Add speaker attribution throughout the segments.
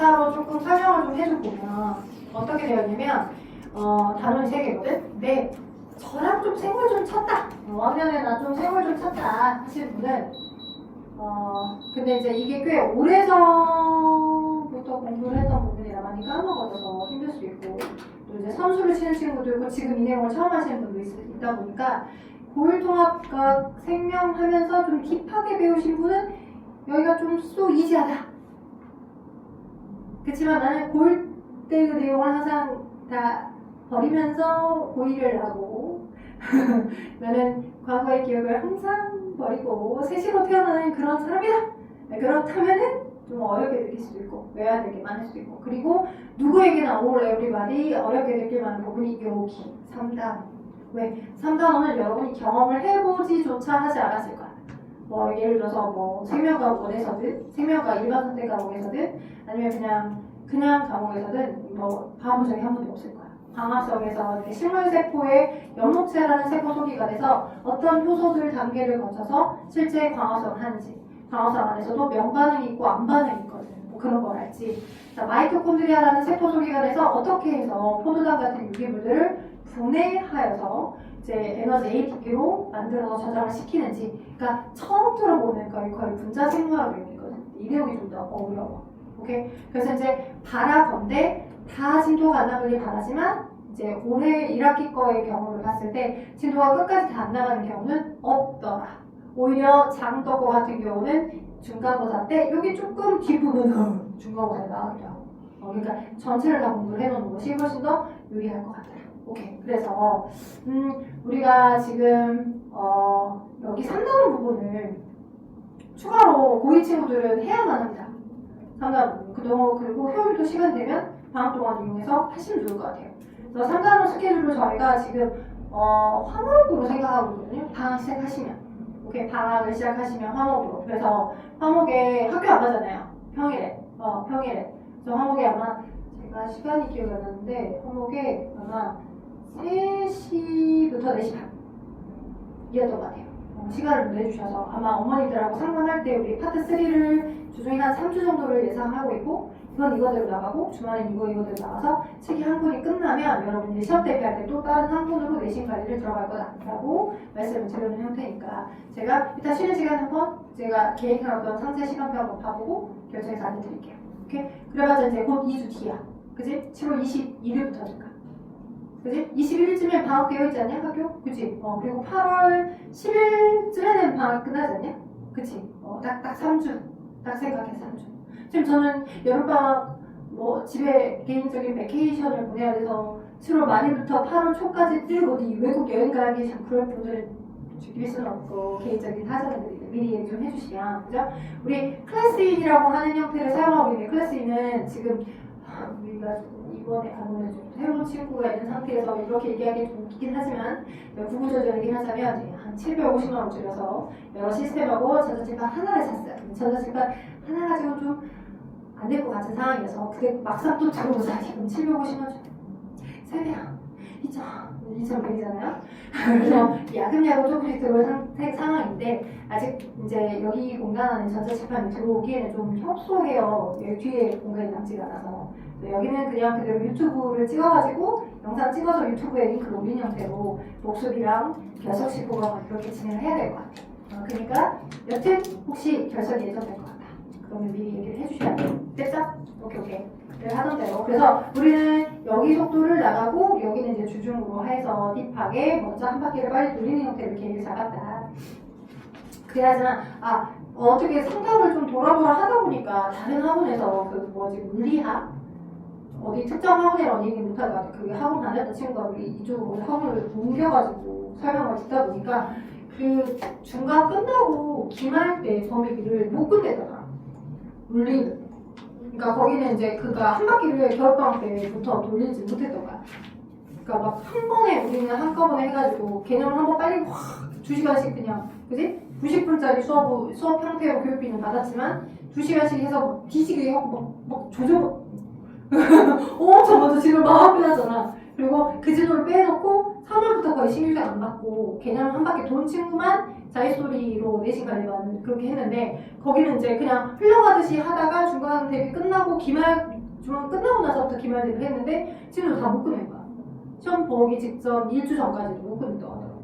Speaker 1: 2차로 조금 설명을 좀 해줘보면 어떻게 되었냐면 단원이 3개거든? 근데 저랑 좀 생물 좀 쳤다. 왕년에 나 좀 생물 좀 쳤다 하시는 분은 근데 이제 이게 꽤 오래전부터 공부를 했던 부분이라 많이 까먹어져서 힘들 수 있고 또 이제 선수를 치는 친구도 있고 지금 이 내용을 처음 하시는 분도 있다 보니까 고일통합과학 생명하면서 좀 딥하게 배우신 분은 여기가 좀 쏘 이지하다. 그렇지만 나는 고일 때의 내용을 항상 다 버리면서 고일을 하고 나는 과거의 기억을 항상 버리고 새시로 태어나는 그런 사람이다. 그렇다면은 좀 어렵게 느낄 수도 있고 외워야 될 게 많을 수도 있고 그리고 누구에게나 all everybody 어렵게 느낄 만한 부분이 여기 3단. 왜? 3단원은 여러분이 경험을 해보지조차 하지 않았을 거야. 뭐 예를 들어서 뭐 생명과학원에서든 생명과 일반 선택 과목에서든 아니면 그냥 과목에서든 뭐 봐본 적이 한 번도 없을 거야. 광합성에서 식물세포의 연목체라는 세포 소기가 돼서 어떤 효소들 단계를 거쳐서 실제 광합성을 하는지 광합성 안에서도 명반응이 있고 안반응이 있거든. 뭐 그런 걸 알지. 자, 마이토콘드리아라는 세포 소기가 돼서 어떻게 해서 포도당 같은 유기물들을 분해하여서 이제 에너지 ATP로 만들어서 저장을 시키는지 그러니까 처음 들어보는 거의 분자 생물학 내용이거든. 이 내용이 좀 더 어려워. 오케이? 그래서 이제 바라건대 다 진도가 안 나가길 바라지만 이제 올해 1학기 거의 경우를 봤을 때 진도가 끝까지 다 안 나가는 경우는 없더라. 오히려 장떡고 같은 경우는 중간고사 때 여기 조금 뒷부분은 중간고사에 나가기도 하고 그러니까 전체를 다 공부를 해놓는 것이 훨씬 더 유리할 것 같아요. 오케이. 그래서 우리가 지금 여기 3단원 부분을 추가로 고2 친구들은 해야만 합니다. 3단원 그리고 효율도 시간 되면 방학 동안 이용해서 하시면 좋을 것 같아요. 그래서 3단원 스케줄로 저희가 지금 화목으로 생각하고 있거든요. 방학 시작하시면 오케이. 방학을 시작하시면 화목으로 그래서 화목에 학교 안 가잖아요. 평일에 그래서 화목에 아마 제가 시간이 기억이 안 나는데 화목에 아마 3시부터 4시 반이었던 것 같아요. 시간을 내주셔서 아마 어머니들하고 상담할 때 우리 파트 3를 주중에 한 3주 정도를 예상하고 있고 이건 이거대로 나가고 주말엔 이거대로 나가서 책이 한 권이 끝나면 여러분들이 시험 대비할 때 또 다른 한 권으로 내신 관리를 들어갈 거다라고 말씀을 드리는 형태니까 제가 일단 쉬는 시간 한번 제가 계획해놨던 상세 시간표 한번 봐보고 결정해서 알려드릴게요. 오케이? 그래봤자 이제 곧 2주 뒤야. 그지? 7월 21일부터니까. 그지? 21일쯤에 방학 되어 있지 않냐? 학교? 그치? 그리고 8월 10일쯤에는 방학 끝나지 않냐? 그치? 딱 3주. 딱 생각해 3주. 지금 저는 여름방학 뭐 집에 개인적인 베케이션을 보내야 돼서 7월 말일부터 8월 초까지 쭉 어디 외국 여행 가기 참 그럴 분들은 죽일 수는 없고 개인적인 사정을 미리 얘기 좀 해주시면 그죠? 우리 클래스인이라고 하는 형태를 사용하고 있는 클래스인은 지금 우리가 이번에 가보면 좀 새로운 친구가 있는 상태에서 이렇게 얘기하기 좀 웃기긴 하지만 구구절절이긴 하자면 한 750만 원 들여서 여러 시스템하고 전자칠판 하나를 샀어요. 전자칠판 하나 가지고 좀 안 될 것 같은 상황이어서 근데 막상 또 들어보자 지금 750만 원 3배 2,100이잖아요. 그래서 야금야금 조금씩 들어올 상황인데 아직 이제 여기 공간 안에 전자칠판이 들어오기에는 좀 협소해요. 여기 뒤에 공간이 남지가 않아서 여기는 그냥 그대로 유튜브를 찍어가지고 영상 찍어서 유튜브에 링크를 올린 형태로 목소리랑 결석식 보강을 그렇게 진행을 해야 될 것 같아요. 그러니까 여튼 혹시 결석이 예정될 것 같다. 그러면 미리 얘기를 해주셔야 돼요. 됐죠? 오케이. 하던 대로. 그래서 우리는 여기 속도를 나가고 여기는 이제 주중으로 해서 딥하게 먼저 한 바퀴를 빨리 돌리는 형태로 계획을 잡았다. 그래야지만 어떻게 상담을 좀 돌아보라 하다 보니까 다른 학원에서 물리학 어디 특정 학원이라고 얘기 못할 것 같아. 그 학원 다녔던 친구가 우리 이쪽으로 학원을 옮겨가지고 설명을 듣다 보니까 그 중간 끝나고 기말 때 범위기를 못 끝내더라. 물리는. 그러니까 거기는 이제 그가 한 바퀴를 겨울방학 때부터 돌리지 못했던 거야. 그러니까 막 한 번에 우리는 한꺼번에 해가지고 개념을 한번 빨리 확 2시간씩 그냥 그지? 90분짜리 수업 형태로 교육비는 받았지만 2시간씩 해서 막 뒤지게 하고 막 조져 엄청 먼저 지금 막 끝나잖아. 그리고 그 진도를 빼놓고 3월부터 거의 신규생 안 받고 개념 한 바퀴 돈 친구만 자릿소리로 내신 관리반 그렇게 했는데 거기는 이제 그냥 흘러가듯이 하다가 중간 대비 끝나고 중간 끝나고 나서부터 기말 대비를 했는데 진도 다 못 끝낸 거야. 시험 보기 직전 1주 전까지도 못 끝냈다고 하더라고.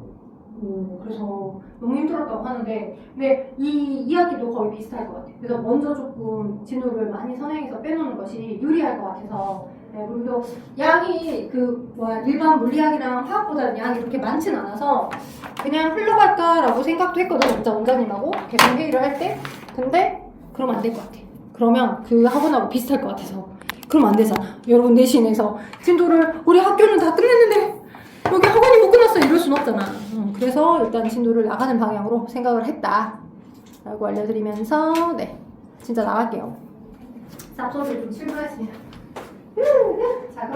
Speaker 1: 그래서 너무 힘들었다고 하는데 근데 이 학기도 거의 비슷할 것 같아. 그래서 먼저 조금 진도를 많이 선행해서 빼놓는 것이 유리할 것 같아서 네, 그리고 양이 일반 물리학이랑 화학보다는 양이 그렇게 많진 않아서 그냥 흘러갈까라고 생각도 했거든. 진짜 원장님하고 계속 회의를 할 때. 근데 그러면 안 될 것 같아. 그러면 그 학원하고 비슷할 것 같아서 그러면 안 되잖아. 여러분 내신에서 진도를 우리 학교는 다 끝냈는데 여기 학원이 못 끝났어 이럴 순 없잖아. 그래서 일단 진도를 나가는 방향으로 생각을 했다 라고 알려드리면서 네 진짜 나갈게요. 쌉소리를 좀 실수했습니다. 자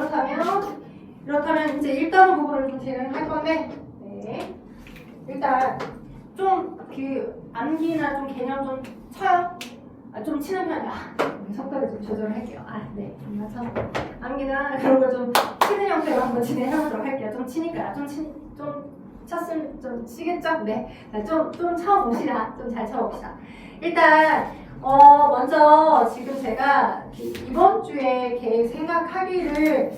Speaker 1: 그렇다면 이제 1단원 부분을 좀 진행할 건데 네 일단 좀 그 암기나 좀 개념 좀 쳐요. 좀 치는 편이야. 속도를 좀 조절을 할게요. 네. 암기나 그런 걸 좀 치는 형태로 한번 진행해보도록 할게요. 좀 치니까 좀 쳤으면 좀 치겠죠? 네. 좀 쳐봅시다. 좀 잘 쳐봅시다. 일단 먼저 지금 제가 이번 주에 계획 생각하기를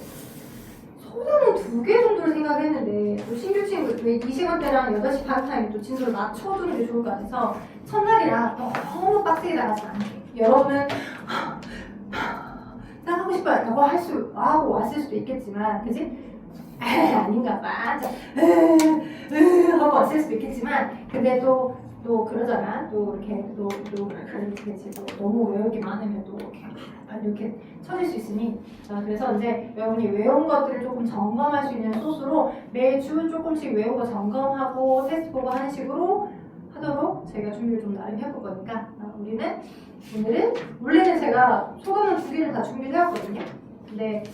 Speaker 1: 소단은 2개 정도를 생각했는데 또 신규 친구 이 시간대랑 8시 반 타임 또 진도를 맞춰두는 게 좋을 것 같아서 첫날이라 너무 빡세게 나가지 않게 여러분은 난 하고 싶어요 라고 하고 왔을 수도 있겠지만 그치? 아닌가 봐 하고 왔을 수도 있겠지만 근데 또 그러잖아 또 이렇게 또 너무 외울 게 많으면 또 이렇게 쳐질 수 있으니 그래서 이제 여러분이 외운 것들을 조금 점검할 수 있는 소스로 매주 조금씩 외운 거 점검하고 테스트 보고 하는 식으로 하도록 저희가 준비를 좀 나름 해볼 거니까 오늘은 원래는 제가 소감은 2개를 다 준비를 해왔거든요. 근데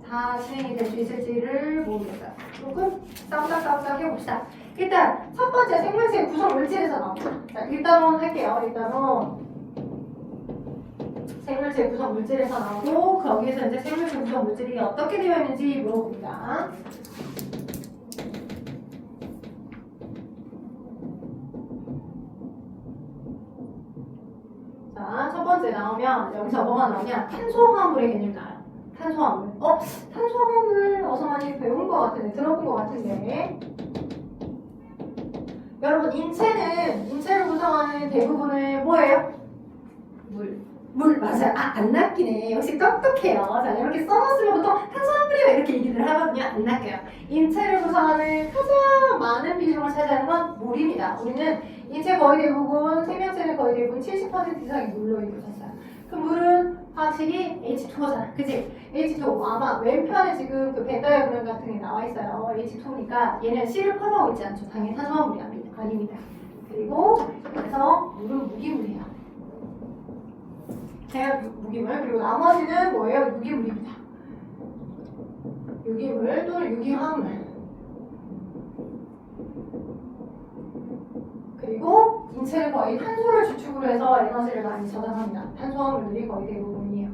Speaker 1: 다 진행이 될 수 있을지를 모르겠어요. 조금 싸우다 해봅시다. 일단 첫 번째 생물체의 구성 물질에서 나옵니다. 자, 1단원 할게요. 1단원 생물체 구성 물질에서 나오고 거기에서 이제 생물체 구성 물질이 어떻게 되어 있는지 물어봅니다. 자, 첫 번째 나오면 여기서 뭐가 나오냐? 탄소화물의 개념이 나와요. 탄소화물. 탄소화물 어서 많이 배운 것 같은데 들어본 것 같은데. 여러분 인체를 구성하는 대부분은 뭐예요? 물 맞아요. 안 낚이네. 역시 똑똑해요. 자 이렇게 써놨으면 보통 탄수화물이요 이렇게 얘기를 하거든요. 안 낚여요. 인체를 구성하는 가장 많은 비중을 차지하는 건 물입니다. 우리는 인체 거의 대부분 생명체는 거의 대부분 70% 이상이 물로 이루어졌어요. 그 물은 확실히 H2O잖아. 그치? H2O 아마 왼편에 지금 그 벤다이어그램 같은 게 나와 있어요. H2O니까 얘는 C를 포함하고 있지 않죠. 당연히 탄수화물이 아닙니다. 그리고 그래서 물은 무기물이에요. 제가 무기물 그리고 나머지는 뭐예요? 유기물입니다. 유기물 또는 유기화물 그리고 인체는 거의 탄소를 주축으로 해서 에너지를 많이 저장합니다. 탄소화물들이 거의 대부분이에요.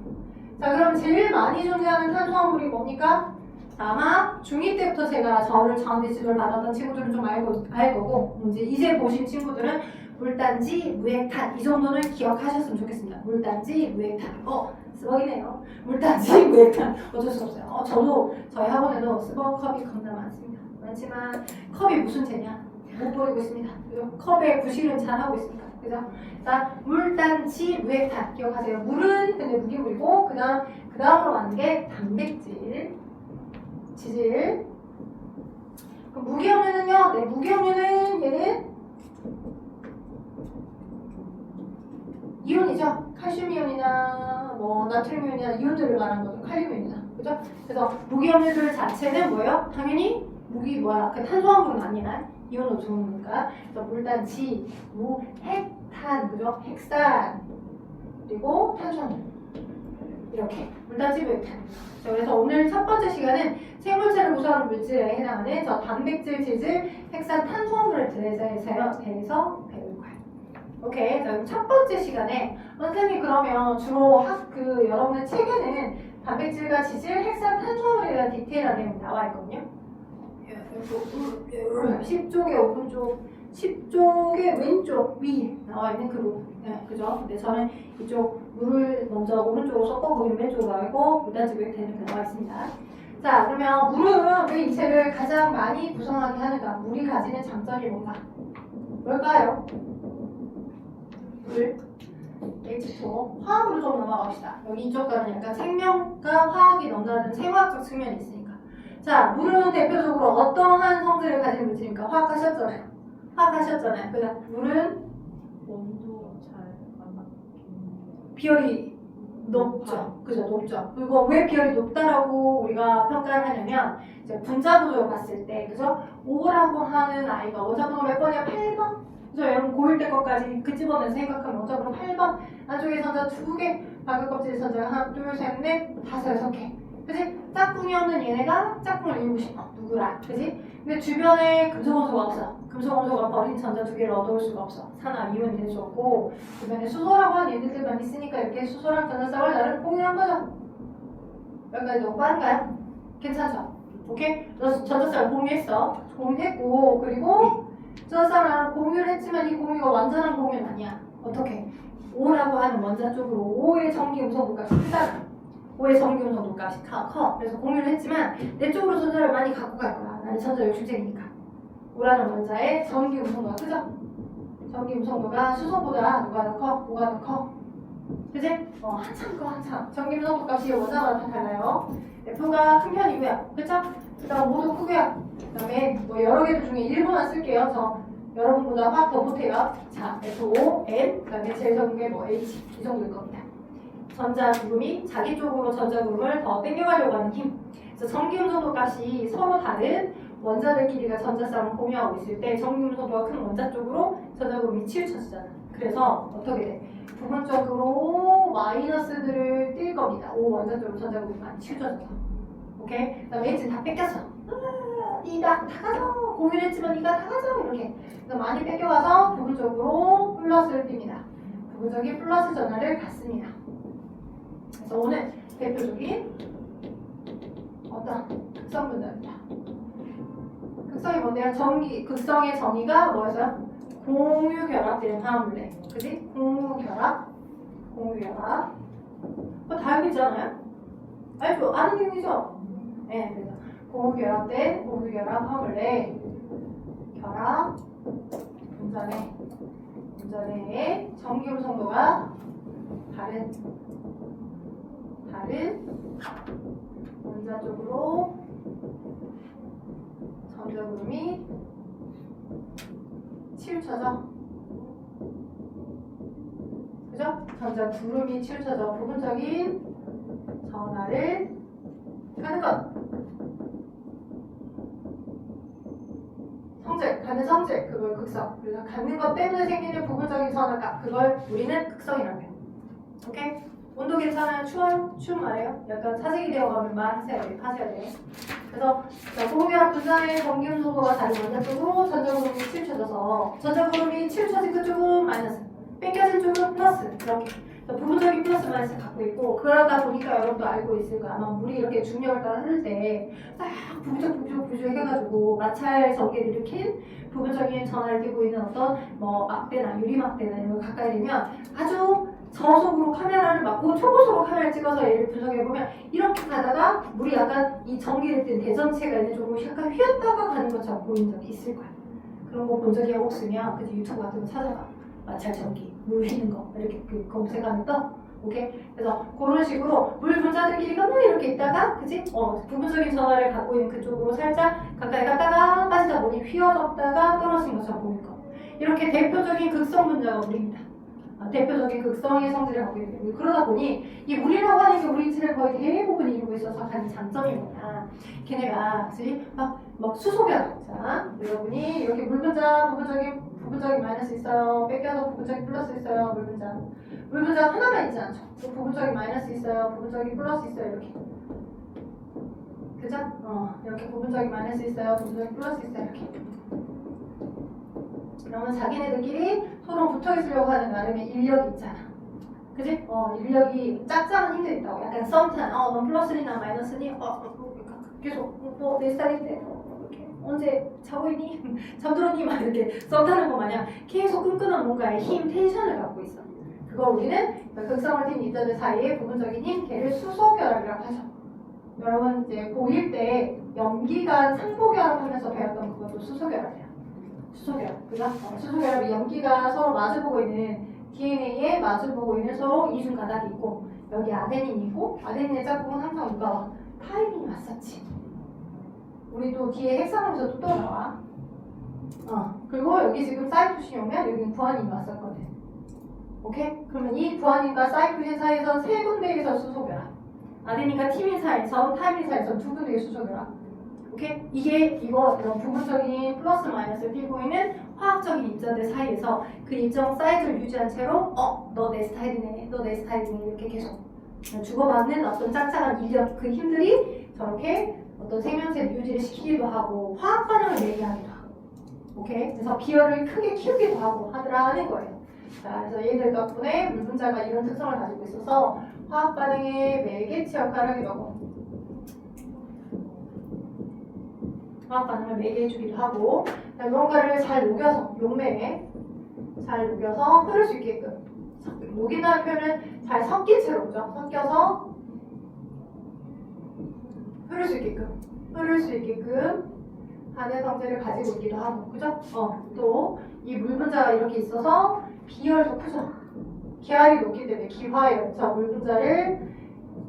Speaker 1: 자 그럼 제일 많이 존재하는 탄소화물이 뭡니까? 아마 중2 때부터 제가 저를 저한테 지도를 받았던 친구들은 좀 알 거고 이제 보신 친구들은 물단지, 무액탄 이 정도는 기억하셨으면 좋겠습니다. 물단지, 무액탄 스벅이네요. 물단지, 무액탄 어쩔 수 없어요. 저도 저희 학원에도 스벅 컵이 겁나 많지만 컵이 무슨 죄냐? 못 버리고 있습니다. 그리고 컵의 구실은 잘하고 있습니다. 그죠? 자, 물단지, 무액탄 기억하세요. 물은 근데 무기물이고 그다음으로 가는 게 단백질, 지질. 그럼 무기염류는요? 네, 무기염류는 얘는 이온이죠. 칼슘 이온이나 나트륨 이온이나 이온들을 말하는 거죠. 칼륨 이온이나. 그죠? 그래서 무기염류들 자체는 뭐예요? 당연히 그 탄수화물은 아니야. 이온도 좋은 거니까. 그래서 물단지, 무핵탄, 그죠? 핵산, 그리고 탄수화물. 이렇게. 물단지, 무핵탄. 그래서 오늘 첫 번째 시간은 생물체를 구성하는 물질에 해당하는 단백질, 지질, 핵산, 탄수화물에 대해서 배울 거예요. 오케이. 자, 그럼 첫 번째 시간에 선생님 그러면 주로 여러분의 책에는 단백질과 지질, 핵산, 탄수화물에 대한 디테일한 내용이 나와 있거든요. 10쪽에 오른쪽 10쪽의 왼쪽 위에 나와 있는 그 부분. 네, 그죠? 근데 저는 이쪽 물을 먼저 오른쪽으로 섞어 보이는 왼쪽으로 나와 있고 무단지구에 되는 게 나와 있습니다. 자, 그러면 물은 왜 이 책을 가장 많이 구성하게 하는가? 물이 가지는 장점이 뭔가? 뭘까요? 물, H2O. 화학으로 좀 넘어갑시다. 여기 이쪽과는 약간 생명과 화학이 넘나드는 생화학적 측면이 있으니까. 자, 물은 대표적으로 어떠한 성질을 가진 물질입니까? 화학하셨잖아요. 화학하셨잖아요. 그다음 물은
Speaker 2: 온도 잘안 바뀌는
Speaker 1: 비열이 높죠. 그죠? 높죠. 그리고 왜 비열이 높다라고 우리가 평가를 하냐면 이제 분자 구조를 봤을 때 그죠? 5라고 하는 아이가 원자번호 몇 번이야? 8번? 그죠? 여러분 고1 때 것까지 그 집어내서 생각하면 원자번호 8번 안쪽에 선자 2개 바깥 껍질 선자가 하나, 둘, 셋, 넷, 다섯, 6개 그지? 짝꿍이 없는 얘네가 짝꿍을 이루고 싶어. 누구랑? 그지? 근데 주변에 금속 원소가 없어. 금속 원소가 버린 전자 2개를 얻어올 수가 없어. 산화 이온이 될 수 없고 주변에 수소라고 하는 얘네들만 있으니까 이렇게 수소랑 전자 쌍을 나를 공유한 거죠. 여기까지 너무 빠른가요? 괜찮죠? 오케이? 너 전자 쌍을 공유했어. 공유했고 그리고 전자 쌍을 나를 공유를 했지만 이 공유가 완전한 공유는 아니야. 어떻게? 5라고 하는 원자 쪽으로 5의 전기 음성 물값이 크다. 5의 전기 음성 물값이 커. 그래서 공유를 했지만 내 쪽으로 전자를 많이 갖고 갈 거야. 나는 전자 요출쟁이니까. 5라는 원자의 전기 음성도가 크죠? 전기 음성도가 수소보다 누가 더 커? 5가 더 커. 그지? 한참 커, 한참. 전기 음성도 값이 원자마다 다 달라요. F가 큰 편이고요. 그쵸? 그다음 모두 크고요. 그 다음에 뭐 여러 개들 중에 일부만 쓸게요. 저 여러분보다 확 더 못해요. 자, F5, N, 그 다음에 제일 적은 게 뭐 H. 이 정도일 겁니다. 전자 구름이 자기 쪽으로 전자 구름을 더 당겨가려고 하는 힘. 그래서 전기 음성도 값이 서로 다른 원자들끼리가 전자쌍을 공유하고 있을 때 전기 음성도가 큰 원자 쪽으로 전자 구름이 치우쳐지잖아. 그래서 어떻게 돼? 부분적으로 마이너스들을 띌 겁니다. O 원자 쪽으로 전자 구름이 많이 치우쳐져서. 오케이? 그 다음에 H는 다 뺏겼어. 니가 다 가져. 공유를 했지만 니가 다 가져. 이렇게. 그래서 많이 뺏겨가서 부분적으로 플러스를 띱니다. 부분적인 플러스 전하를 갖습니다. 그래서 오늘 대표적인 어떤 극성 분자입니다. 극성이 뭔데요? 극성의 정의가 뭐였어요? 공유 결합되는 화합물래. 그지? 공유 결합. 다 알고 있잖아요? 알죠? 아는 내용이죠? 네, 그래서 공유 결합된 공유 결합 화합물래. 결합 분자내의 전기 음성도가 다른 원자 쪽으로 전자 구름이 치우쳐져. 그죠? 전자 구름이 치우쳐져 부분적인 전하를 가는 것. 가는 성질, 그걸 극성. 그래서 갖는 것 때문에 생기는 부분적인 전하값, 그걸 우리는 극성이라고 해요. 오케이? 온도 괜찮아요? 추워요? 추운 말이에요? 약간 사색이 되어가면 말하셔야 돼. 그래서 고공결합 분자의 전기 음성도가 다른 원자 쪽으로 전자구름이 치우쳐져서 전자구름이 치우쳐진 그쪽은 마이너스, 뺏겨진 쪽은 플러스. 이렇게 부분적인 플러스 마이너스 갖고 있고 그러다 보니까 여러분도 알고 있을 거야. 아마 물이 이렇게 중력을 따라 흐를 때 딱 부부적 해가지고 마찰 전기를 일으킨 부분적인 전하를 띠고 있는 어떤 뭐 막대나 유리막대나 이런 걸 가까이 되면 아주 저속으로 카메라를 막고 초고속으로 카메라를 찍어서 얘를 분석해보면 이렇게 가다가 물이 약간 이 전기를 띤 대전체가 있는 쪽으로 약간 휘었다가 가는 것처럼 보이는 적이 있을 거야. 그런 거 본 적이 없으면 그치 유튜브 같은 거 찾아봐. 마찰 전기, 물 휘는 거 이렇게 검색하면 떠. 오케이? 그래서 그런 식으로 물 분자들끼리가 뭐 이렇게 있다가 그치? 부분적인 전하를 갖고 있는 그쪽으로 살짝 가까이 갔다가 빠지다 보니 휘어졌다가 떨어진 것처럼 보일 거. 이렇게 대표적인 극성 분자가 물입니다. 대표적인 극성의 성질을 갖고 있는 거예요. 그러다 보니 이 물이라고 하는 게 우리 인체를 거의 대부분 이루고 있어서 가진 장점이 뭐냐. 걔네가 그치? 막 수소결. 자, 여러분이 이렇게 물 분자 부분적인 마이너스 있어요. 뺏겨서 부분적인 플러스 있어요. 물 분자 하나만 있지 않죠. 부분적인 마이너스 있어요. 부분적인 플러스 있어요. 이렇게. 그죠? 이렇게 부분적인 마이너스 있어요. 부분적인 플러스 있어요. 이렇게. 그러면 자기네들끼리 서로 붙어 있으려고 하는 나름의 인력이 있잖아. 그지? 인력이 짝짝은 힘도 있다고. 약간 썸탄. 넌 플러스니 나 마이너스니? 계속 내 스타일인데 이렇게 언제 자고 있니? 잠들었니? 막 이렇게 썸 타는 거 마냥 계속 끈끈한 뭔가의 힘, 텐션을 갖고 있어. 그걸 우리는 극성을 띤 입자들 사이의 부분적인 힘, 걔를 수소결합이라고 하죠. 여러분 이제 고1 때 염기가 상보결합하면서 배웠던 그것도 수소결합이야. 수소결합, 그죠? 수소결합이 염기가 서로 마주보고 있는 DNA에 마주보고 있는 서로 이중 가닥이 있고 여기 아데닌이 있고 아데닌의 짝꿍은 항상 누가 와? 타이밍이 왔었지. 우리도 뒤에 헥사곤에서도 또 나와. 그리고 여기 지금 사이토신이 오면 여기는 구아닌이 왔었거든. 오케이? 그러면 이 구아닌과 사이토신 사이에서 세 군데에서 수소결합. 아데닌과 티민 사이에서 타이민 사이에서 두 군데의 수소결합. 오케이? 이거 이런 부분적인 플러스 마이너스를 띄고 있는 화학적인 입자들 사이에서 그 일정 사이즈를 유지한 채로 너 내 스타일이네, 너 내 스타일이네 이렇게 계속 주고받는 어떤 짝짝한 인력 그 힘들이 저렇게 어떤 생명체를 유지를 시키기도 하고 화학 반응을 내게 하기도 하고 오케이? 그래서 비열을 크게 키우기도 하고 하더라는 거예요. 자, 그래서 얘들 덕분에 물 분자가 이런 특성을 가지고 있어서 화학 반응의 매개체 역할을 하기도 하고 화학 반응을 매개해주기도 하고 무언가를 잘 녹여서 용매에 잘 녹여서 흐를 수 있게끔 녹인다는 표현은 잘 섞인 채로 그죠? 섞여서 흐를 수 있게끔 하는 성질을 가지고 있기도 하고 그죠? 또 이 물 분자가 이렇게 있어서 비열도 크죠? 기압이 높기 때문에 기화열, 저 물 분자를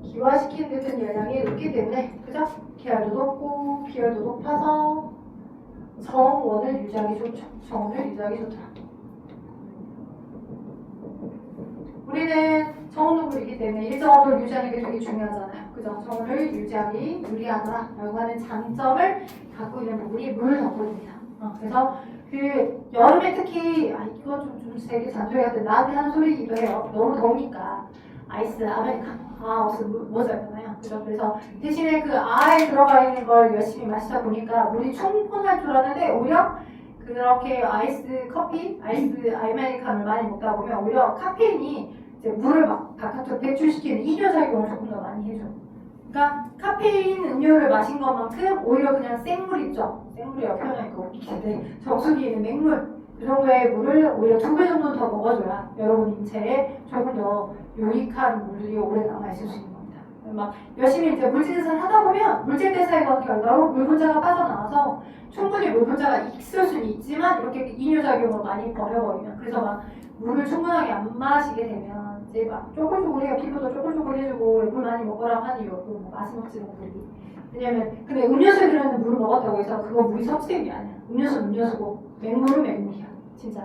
Speaker 1: 기화시키는 듯한 열량이 높기 때문에 그죠? 기압도 높고 비열도 높아서 정원을 유지하기 좋죠. 정원을 유지하기 좋더라. 우리는 정원동물이기 때문에 일정원을 유지하는 게 되게 중요하잖아요. 그죠? 정원을 유지하기 유리하더라 라고 하는 장점을 갖고 있는 부분이 물 덩굴입니다. 그래서 그 여름에 특히 이거 좀 되게 잔소리 같은 나한테 하는 소리이기도 해요. 너무 더우니까 아이스 아메리카노 없으면 물 모자잖아요. 그죠? 그래서 대신에 그 아에 들어가 있는 걸 열심히 마시다 보니까 물이 충분할 줄 알았는데 오히려 그렇게 아이스 커피, 아이스 아메리카노를 많이 먹다 보면 오히려 카페인이 이제 물을 막 바깥으로 배출시키는 이뇨작용을 조금 더 많이 해줘. 그러니까 카페인 음료를 마신 것만큼 오히려 그냥 생물 있죠. 생물이라고 표현하니까 웃기는데 정수기에 있는 맹물 그 정도의 물을 오히려 2배 정도 더 먹어줘야 여러분 인체에 조금 더 유익한 물들이 오래 남아있을 수 있는 겁니다. 막 열심히 이제 물질대사를 하다 보면 물질 대사의 결과로 물 분자가 빠져나와서 충분히 물 분자가 있을 수는 있지만 이렇게 이뇨작용을 많이 버려버리면 그래서 막 물을 충분하게 안 마시게 되면 이제 막 쪼글쪼글해요. 피부도 쪼글쪼글해지고 물 많이 먹으라고 하는 이유고 뭐 맛이 먹지는 물이 왜냐면 근데 음료수에 들어있는 물을 먹었다고 해서 그거 물이 섭취된 게 아니야. 음료수는 음료수고 맹물은 맹물이야. 진짜.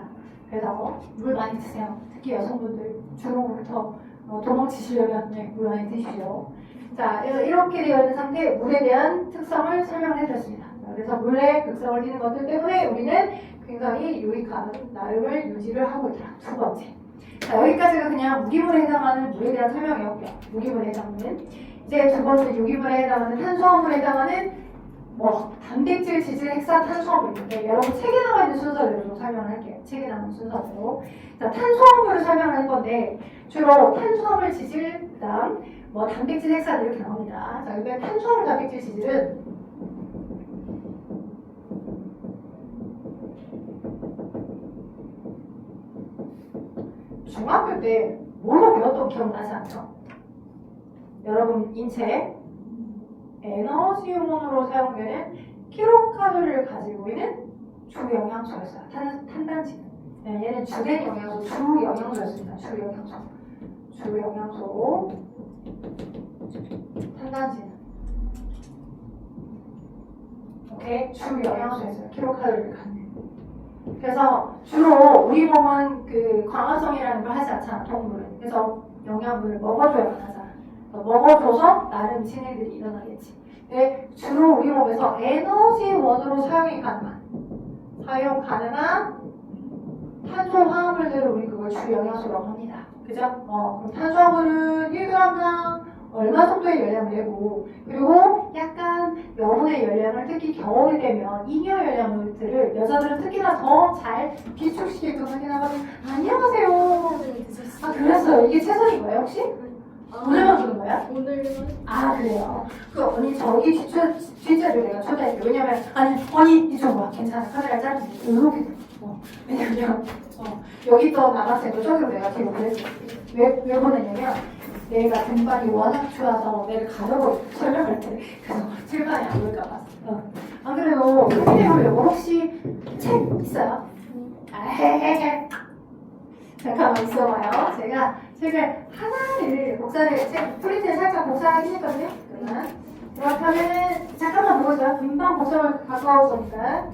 Speaker 1: 그래서 물 많이 드세요. 특히 여성분들 주로부터 도망치시려면 물 많이 드시죠. 자, 그래서 이렇게 되어 있는 상태 물에 대한 특성을 설명을 해드렸습니다. 그래서 물의 극성을 띠는 것들 때문에 우리는 굉장히 유익한 나름을 유지를 하고 있더라. 두 번째. 자, 여기까지가 그냥 무기물에 해당하는 물에 대한 설명이었고요. 무기물에 해당하는. 이제 두 번째 유기물에 해당하는 탄수화물에 해당하는 단백질, 지질, 핵산, 탄수화물인데 여러분 책에 나와 있는 순서대로 좀 설명을 할게요. 책에 나와 있는 순서대로. 자, 탄수화물을 설명을 할 건데 주로 탄수화물, 지질, 그다음 단백질, 핵산 이렇게 나옵니다. 자, 여기 탄수화물, 단백질, 지질은 중학교 때 뭐로 배웠던 기억나지 않죠? 여러분 인체에 에너지 용원으로 사용되는 킬로칼로리를 가지고 있는 주영양소였어요. 탄단지는. 얘는 주된 영양소, 주영양소였습니다. 주영양소, 탄단지는. 오케이? 주영양소였어요. 킬로칼로리를 갖는. 그래서 주로 우리 몸은 그 광합성이라는 걸 하지 않잖아, 동물은. 그래서 영양분을 먹어줘야만 하잖아. 먹어줘서 나름 진행들이 일어나겠지. 근데 주로 우리 몸에서 에너지원으로 사용 가능한 탄소 화합물들을 우리 그걸 주영양소라고 합니다. 그죠? 그럼 탄수화물은 1g당 얼마 정도의 열량을 내고 그리고 약간 여분의 열량을 특히 겨울이 되면 잉여 열량물들을 여자들은 특히나 더 잘 비축시키게끔 하긴 하거든요. 안녕하세요. 그랬어요. 이게 최선인 거예요 혹시? 오늘만 주는 거야?
Speaker 2: 오늘만
Speaker 1: 아 그래요. 그 언니 저기 뒷자리를 내가 쳐다할게. 왜냐면 언니 이쪽 봐. 괜찮아. 카메라 짧은데 이렇게. 왜냐면 여기 또 남학생도 저기로 내가 뒤로 보냈어. 왜 보냈냐면 내가 등반이 워낙 좋아서 내를 가려고 설명할 때 그래서 질반이 안 올까 봤어. 안 그래도 선생님 이거 혹시 책 있어요? 헤헤헤. 잠깐만 있어봐요. 제가 책을 하나를 복사를 책 프린트를 살짝 복사하긴 했거든요. 그렇다면은 잠깐만 보고요. 금방 복사를 가까워 보니까.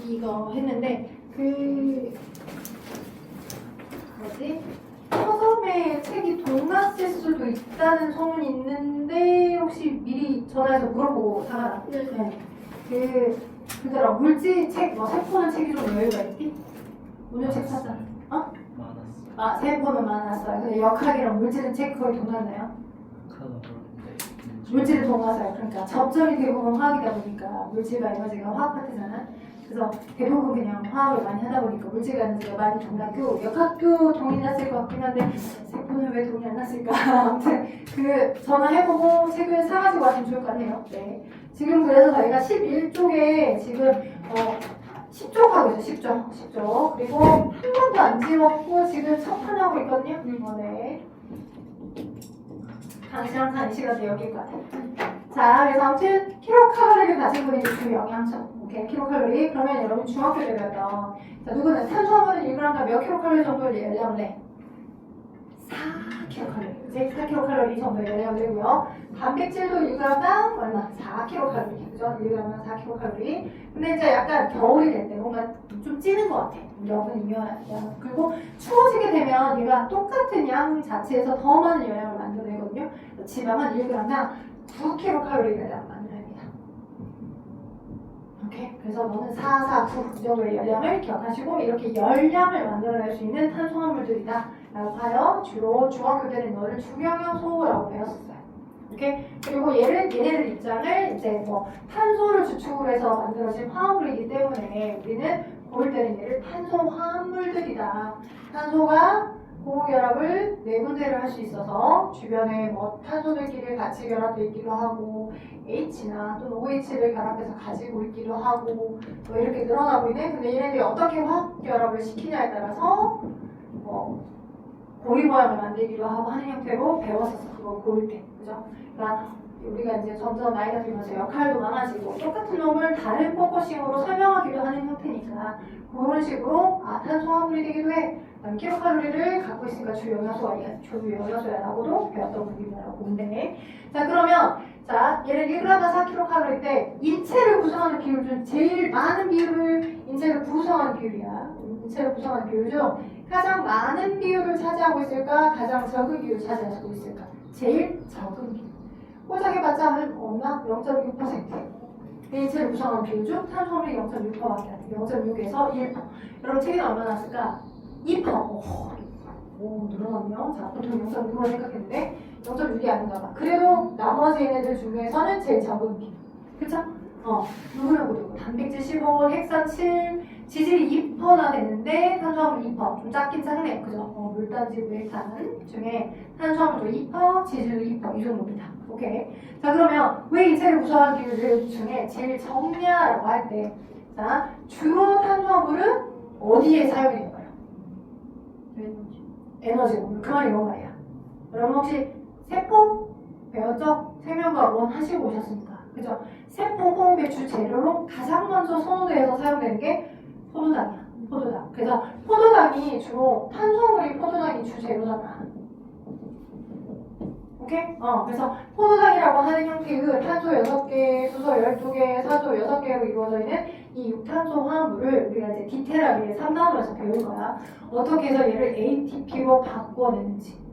Speaker 1: 이거 했는데 뭐지? 서점에 책이 동났을 수도 있다는 소문이 있는데 혹시 미리 전화해서 물어보고 사가라. 네. 그더라 물질 책, 세포는 책이 좀 여유가 있지? 오늘 책 샀잖아.
Speaker 3: 많았어.
Speaker 1: 아 세포는 많았어요. 근데 역학이랑 물질은 책 거의 동났나요?
Speaker 3: 카드 그런데
Speaker 1: 물질은 동화사요. 그러니까 접점이 대부분 화학이다 보니까 물질과 에너지가 화학 파트잖아. 그래서 대부분 그냥 화학을 많이 하다 보니까 물질과 에너지가 많이 동났고 역학도 동이 났을 것 같긴 한데 세포는 왜 동이 안 났을까? 아무튼 전화해보고 책을 사가지고 왔으면 좋을 것 같네요. 네. 지금 그래서 저희가 11쪽에 지금 10쪽 하고 있어요. 10쪽. 그리고 한 번도 안 지웠고 지금 첫 판 하고 있거든요. 네. 당시랑 한 시간도 여기일 것 같아요. 자, 그래서 아무튼 킬로칼로리를 가진 분이 그 영양소. 오케이, 킬로칼로리. 그러면 여러분 중학교 때 배웠던 자, 누구는 탄수화물은 1g당 몇 킬로칼로리 정도를 열량을 해? 4킬로칼로리. 그치? 4킬로칼로리 정도 열량을 내고요. 단백질도 1g당 얼마? 4킬로칼로리. 그죠? 1g당 4킬로칼로리. 근데 이제 약간 겨울이 될 때 뭔가 좀 찌는 것 같아. 여분이면. 그리고 추워지게 되면 얘가 똑같은 양 자체에서 더 많은 영양을 만들어내거든요. 지방은 1g당 9킬로칼로리를 만들어냅니다. 오케이? 그래서 너는 4, 4, 9 이 정도의 열량을 기억하시고 이렇게 열량을 만들어낼 수 있는 탄수화물들이다 라고 하여 주로 중학교 때는 너를 중영양소라고 배웠었어요. 오케이? 그리고 얘네들 입장을 이제 탄소를 주축으로 해서 만들어진 화합물이기 때문에 우리는 고를 때는 얘를 탄소화합물들이다. 탄소가 호흡결합을 네 군데를 할 수 있어서 주변에 탄소들끼리 같이 결합되어 있기도 하고 H나 또는 OH를 결합해서 가지고 있기도 하고 이렇게 늘어나고 있는 근데 얘네들이 어떻게 화합결합을 시키냐에 따라서 고리 모양을 만들기도 하고 하는 형태로 배웠었어. 그거 고를 때. 그죠? 그러니까 우리가 이제 점점 나이가 들면서 역할도 많아지고 똑같은 놈을 다른 포커싱으로 설명하기도 하는 형태니까 그런 식으로 탄수화물이 되기도 해. 그다음 킬로칼로리를 갖고 있으니까 주요영양소야라고도 배웠던 부분이라고 보면 돼. 자 그러면 얘를 1g당 4킬로칼로리 때 인체를 구성하는 비율 중 제일 많은 비율을 인체를 구성하는 비율이야. 인체를 구성하는 비율 중 가장 많은 비율을 차지하고 있을까? 가장 적은 비율을 차지하고 있을까? 제일 적은 비율. 꼬작해봤자 한 얼마? 0.6%. 인체를 구성하는 비율 중 탄수화물이 0.6%밖에 안 돼. 0.6에서 1%. 여러분 체중이 얼마나 났을까? 2%. 오, 늘어났네요. 자, 보통 0.6로 생각했는데 0.6이 아닌가 봐. 그래도 나머지 얘네들 중에서는 제일 적은 비율. 그쵸? 누구누구 단백질 15, 핵산 7, 지질이 2%나 됐는데 탄수화물 2%. 좀 작긴 작네. 그죠? 물단지 메탄 중에 탄수화물도 2%, 지질도 2%. 이 정도입니다. 오케이. 자, 그러면 왜 인체를 구성하는 비율 중에 제일 적냐라고 할 때, 자, 주로 탄수화물은 어디에 사용이 될까요? 에너지. 그 말이 뭔 말이야? 여러분 혹시 세포 배웠죠? 생명과학 하시고 오셨습니까? 그죠? 세포 호흡의 주 재료로 가장 먼저 선호돼서 사용되는 게 포도당이야. 포도당. 그래서 포도당이 주로 탄수화물이 포도당이 주 재료잖아. 오케이? 그래서 포도당이라고 하는 형태의 탄소 6개, 수소 12개, 산소 6개로 이루어져 있는 이 육탄소 화합물을 우리가 이제 디테일하게 3단원에서 배울 거야. 어떻게 해서 얘를 ATP로 바꿔내는지.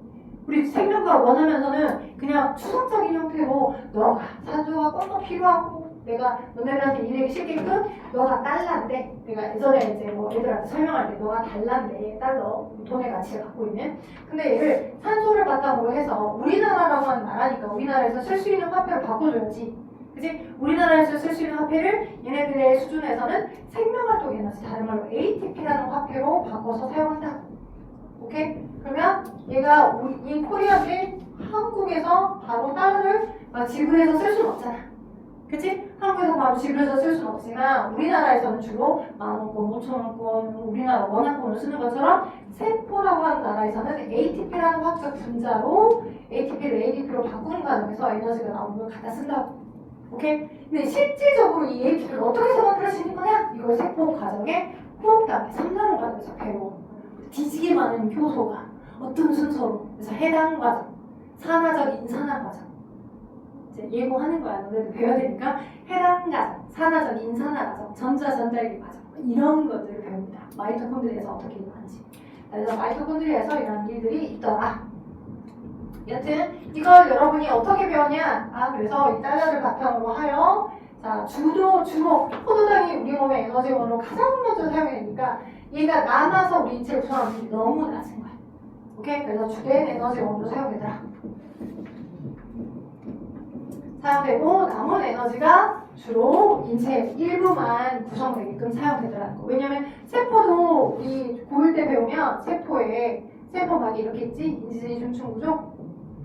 Speaker 1: 우리 생명과학 원하면서는 그냥 추상적인 형태로 너가 산소가 꼭꼭 필요하고 내가 너네들한테 일하기 쉽게끔 너가 달러인데 내가 예전에 이제 뭐 애들한테 설명할 때 너가 달러인데 달러 돈의 가치를 갖고 있는 근데 얘를 산소를 바탕으로 해서 우리나라라고 하는 나라니까 우리나라에서 쓸 수 있는 화폐로 바꿔줘야지 그치? 우리나라에서 쓸 수 있는 화폐를 얘네들의 수준에서는 생명활동 에너지 다른 말로 ATP라는 화폐로 바꿔서 사용한다 오케이? 그러면 얘가 이 코리아인데 한국에서 바로 달러를 지불해서 쓸 수는 없잖아 그치? 한국에서 바로 지불해서 쓸 수는 없지만 우리나라에서는 주로 10,000원권, 5,000원권, 우리나라 원화권을 쓰는 것처럼 세포라고 하는 나라에서는 ATP라는 화학 분자로 ATP를 ADP로 바꾸는 과정에서 에너지가 나오는 걸 갖다 쓴다고 오케이? 근데 실질적으로 이 ATP를 어떻게 해서 만들 수 있는 거냐? 이걸 세포 과정에 호흡 다음에 3단원 과정에서 배워 뒤지게 많은 효소가 어떤 순서로 그래서 해당 과정, 산화적 인산화 과정 이제 예고하는 거야. 너네도 배워야 되니까 해당 과정, 산화적 인산화 과정, 전자 전달기 과정 이런 것들을 배웁니다. 마이토콘드리아에서 어떻게 일어나는지. 그래서 마이토콘드리아에서 이런 일들이 있더라. 여튼 이걸 여러분이 어떻게 배웠냐? 그래서 이 달러를 바탕으로 하여 주로 포도당이 우리 몸의 에너지원으로 가장 먼저 사용되니까 얘가 남아서 우리 인체에 구성하는 게 너무 낮은 거야. 오케이? 그래서 주된 에너지원으로 사용되더라. 사용되고 남은 에너지가 주로 인체 일부만 구성되게끔 사용되더라는 거. 왜냐면 세포도 우리 고일 때 배우면 세포막이 이렇게 있지? 인지중충 구조?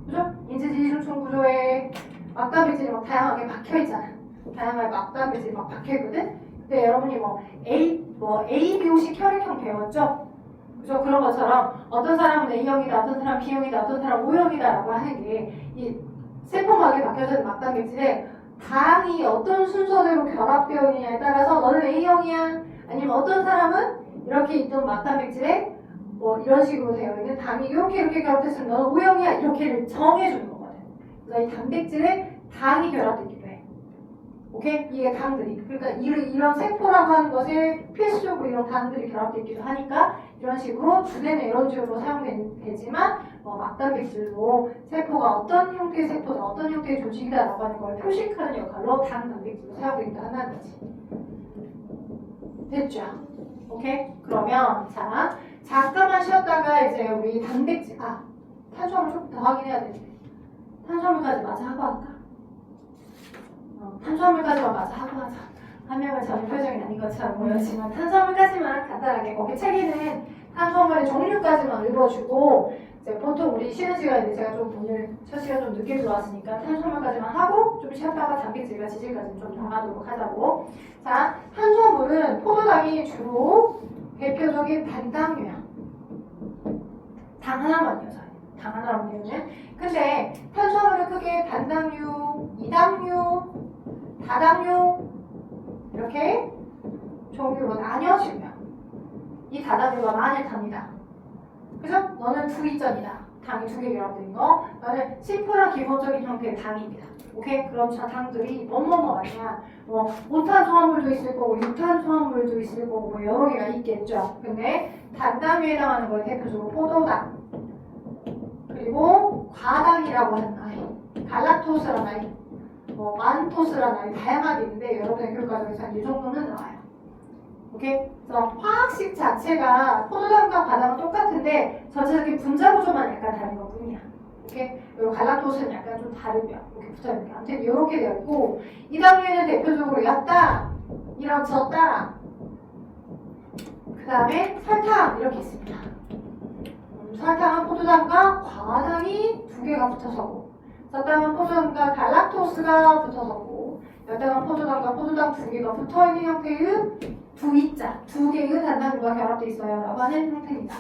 Speaker 1: 그죠? 인지중충 구조에 막다비질이 막 다양하게 박혀있잖아. 다양하게 막다비질이 막 박혀있거든? 근데 여러분이 ABO식 혈액형 배웠죠? 그죠? 그런 것처럼 어떤 사람은 A형이다, 어떤 사람은 B형이다, 어떤 사람은 O형이다 라고 하는 게 이 세포막에 박혀져 있는 막단백질에 당이 어떤 순서대로 결합되어 있느냐에 따라서 너는 A형이야 아니면 어떤 사람은 이렇게 있던 막단백질에 이런 식으로 되어 있는 당이 이렇게 결합됐으면 너는 O형이야 이렇게를 정해주는 거거든. 그래서 이 단백질에 당이 결합되기도 해. 오케이? 이게 당들이. 그러니까 이런 세포라고 하는 것에 필수적으로 이런 당들이 결합되기도 하니까 이런 식으로 주된 에너지로 사용되지만 막단백질로 세포가 어떤 형태의 세포다, 어떤 형태의 조직이다라고 하는 걸 표식하는 역할로 단백질로 사용되기도 한다는 거지. 됐죠? 오케이? 그러면 잠깐만 쉬었다가 이제 우리 단백질, 탄수화물 조금 더 확인해야 되는데 탄수화물까지 마저 하고 할까? 탄수화물까지만 마저 하고 하자. 한 명은 전혀 표정이 아닌 것처럼 보였지만 탄수화물까지만 간단하게 거기 책에는 탄수화물의 종류까지만 읽어주고 이제 보통 우리 쉬는 시간인데 제가 좀 오늘 첫 시간 좀 늦게 들어왔으니까 탄수화물까지만 하고 좀 쉬었다가 단백질과 지질까지 좀 나가도록 하자고. 자, 탄수화물은 포도당이 주로 대표적인 단당류야. 당 하나만 이어서 당 하나로 되는. 근데 탄수화물은 크게 단당류, 이당류, 다당류 이렇게 종류로 나뉘어지면 이 다당류가 많을 답니다. 그죠? 너는 두기전이다. 당이 2개 결합된 거. 나는 심플한 기본적인 형태의 당입니다. 오케이? 그럼 당들이 뭐뭐뭐 아니야. 5탄수화물도 있을 거고 6탄수화물도 있을 거고 여러 개가 있겠죠. 근데 단당류에 해당하는 건 대표적으로 포도당 그리고 과당이라고 하는 아이, 갈락토스라는 아이, 만토스라는 아이 다양하게 있는데 여러분의 교육과정에서 이 정도는 나와요. 오케이? 그래서 화학식 자체가 포도당과 과당은 똑같은데 전체적인 분자 구조만 약간 다른 것 뿐이야. 오케이? 그리고 갈락토스는 약간 좀 다르고요. 이렇게 붙어있는 게. 아무튼 이렇게 되어 있고 이 당류에는 대표적으로 였다, 이렇졌다, 그 다음에 설탕 이렇게 있습니다. 설탕은 포도당과 과당이 2개가 붙어서고 설탕은 포도당과 갈락토스가 붙어서고 열당은 포도당과 포도당 2개가 붙어있는 형태의 두이자 2개의 단당류가 결합되어 있어요 라고 하는 형태입니다.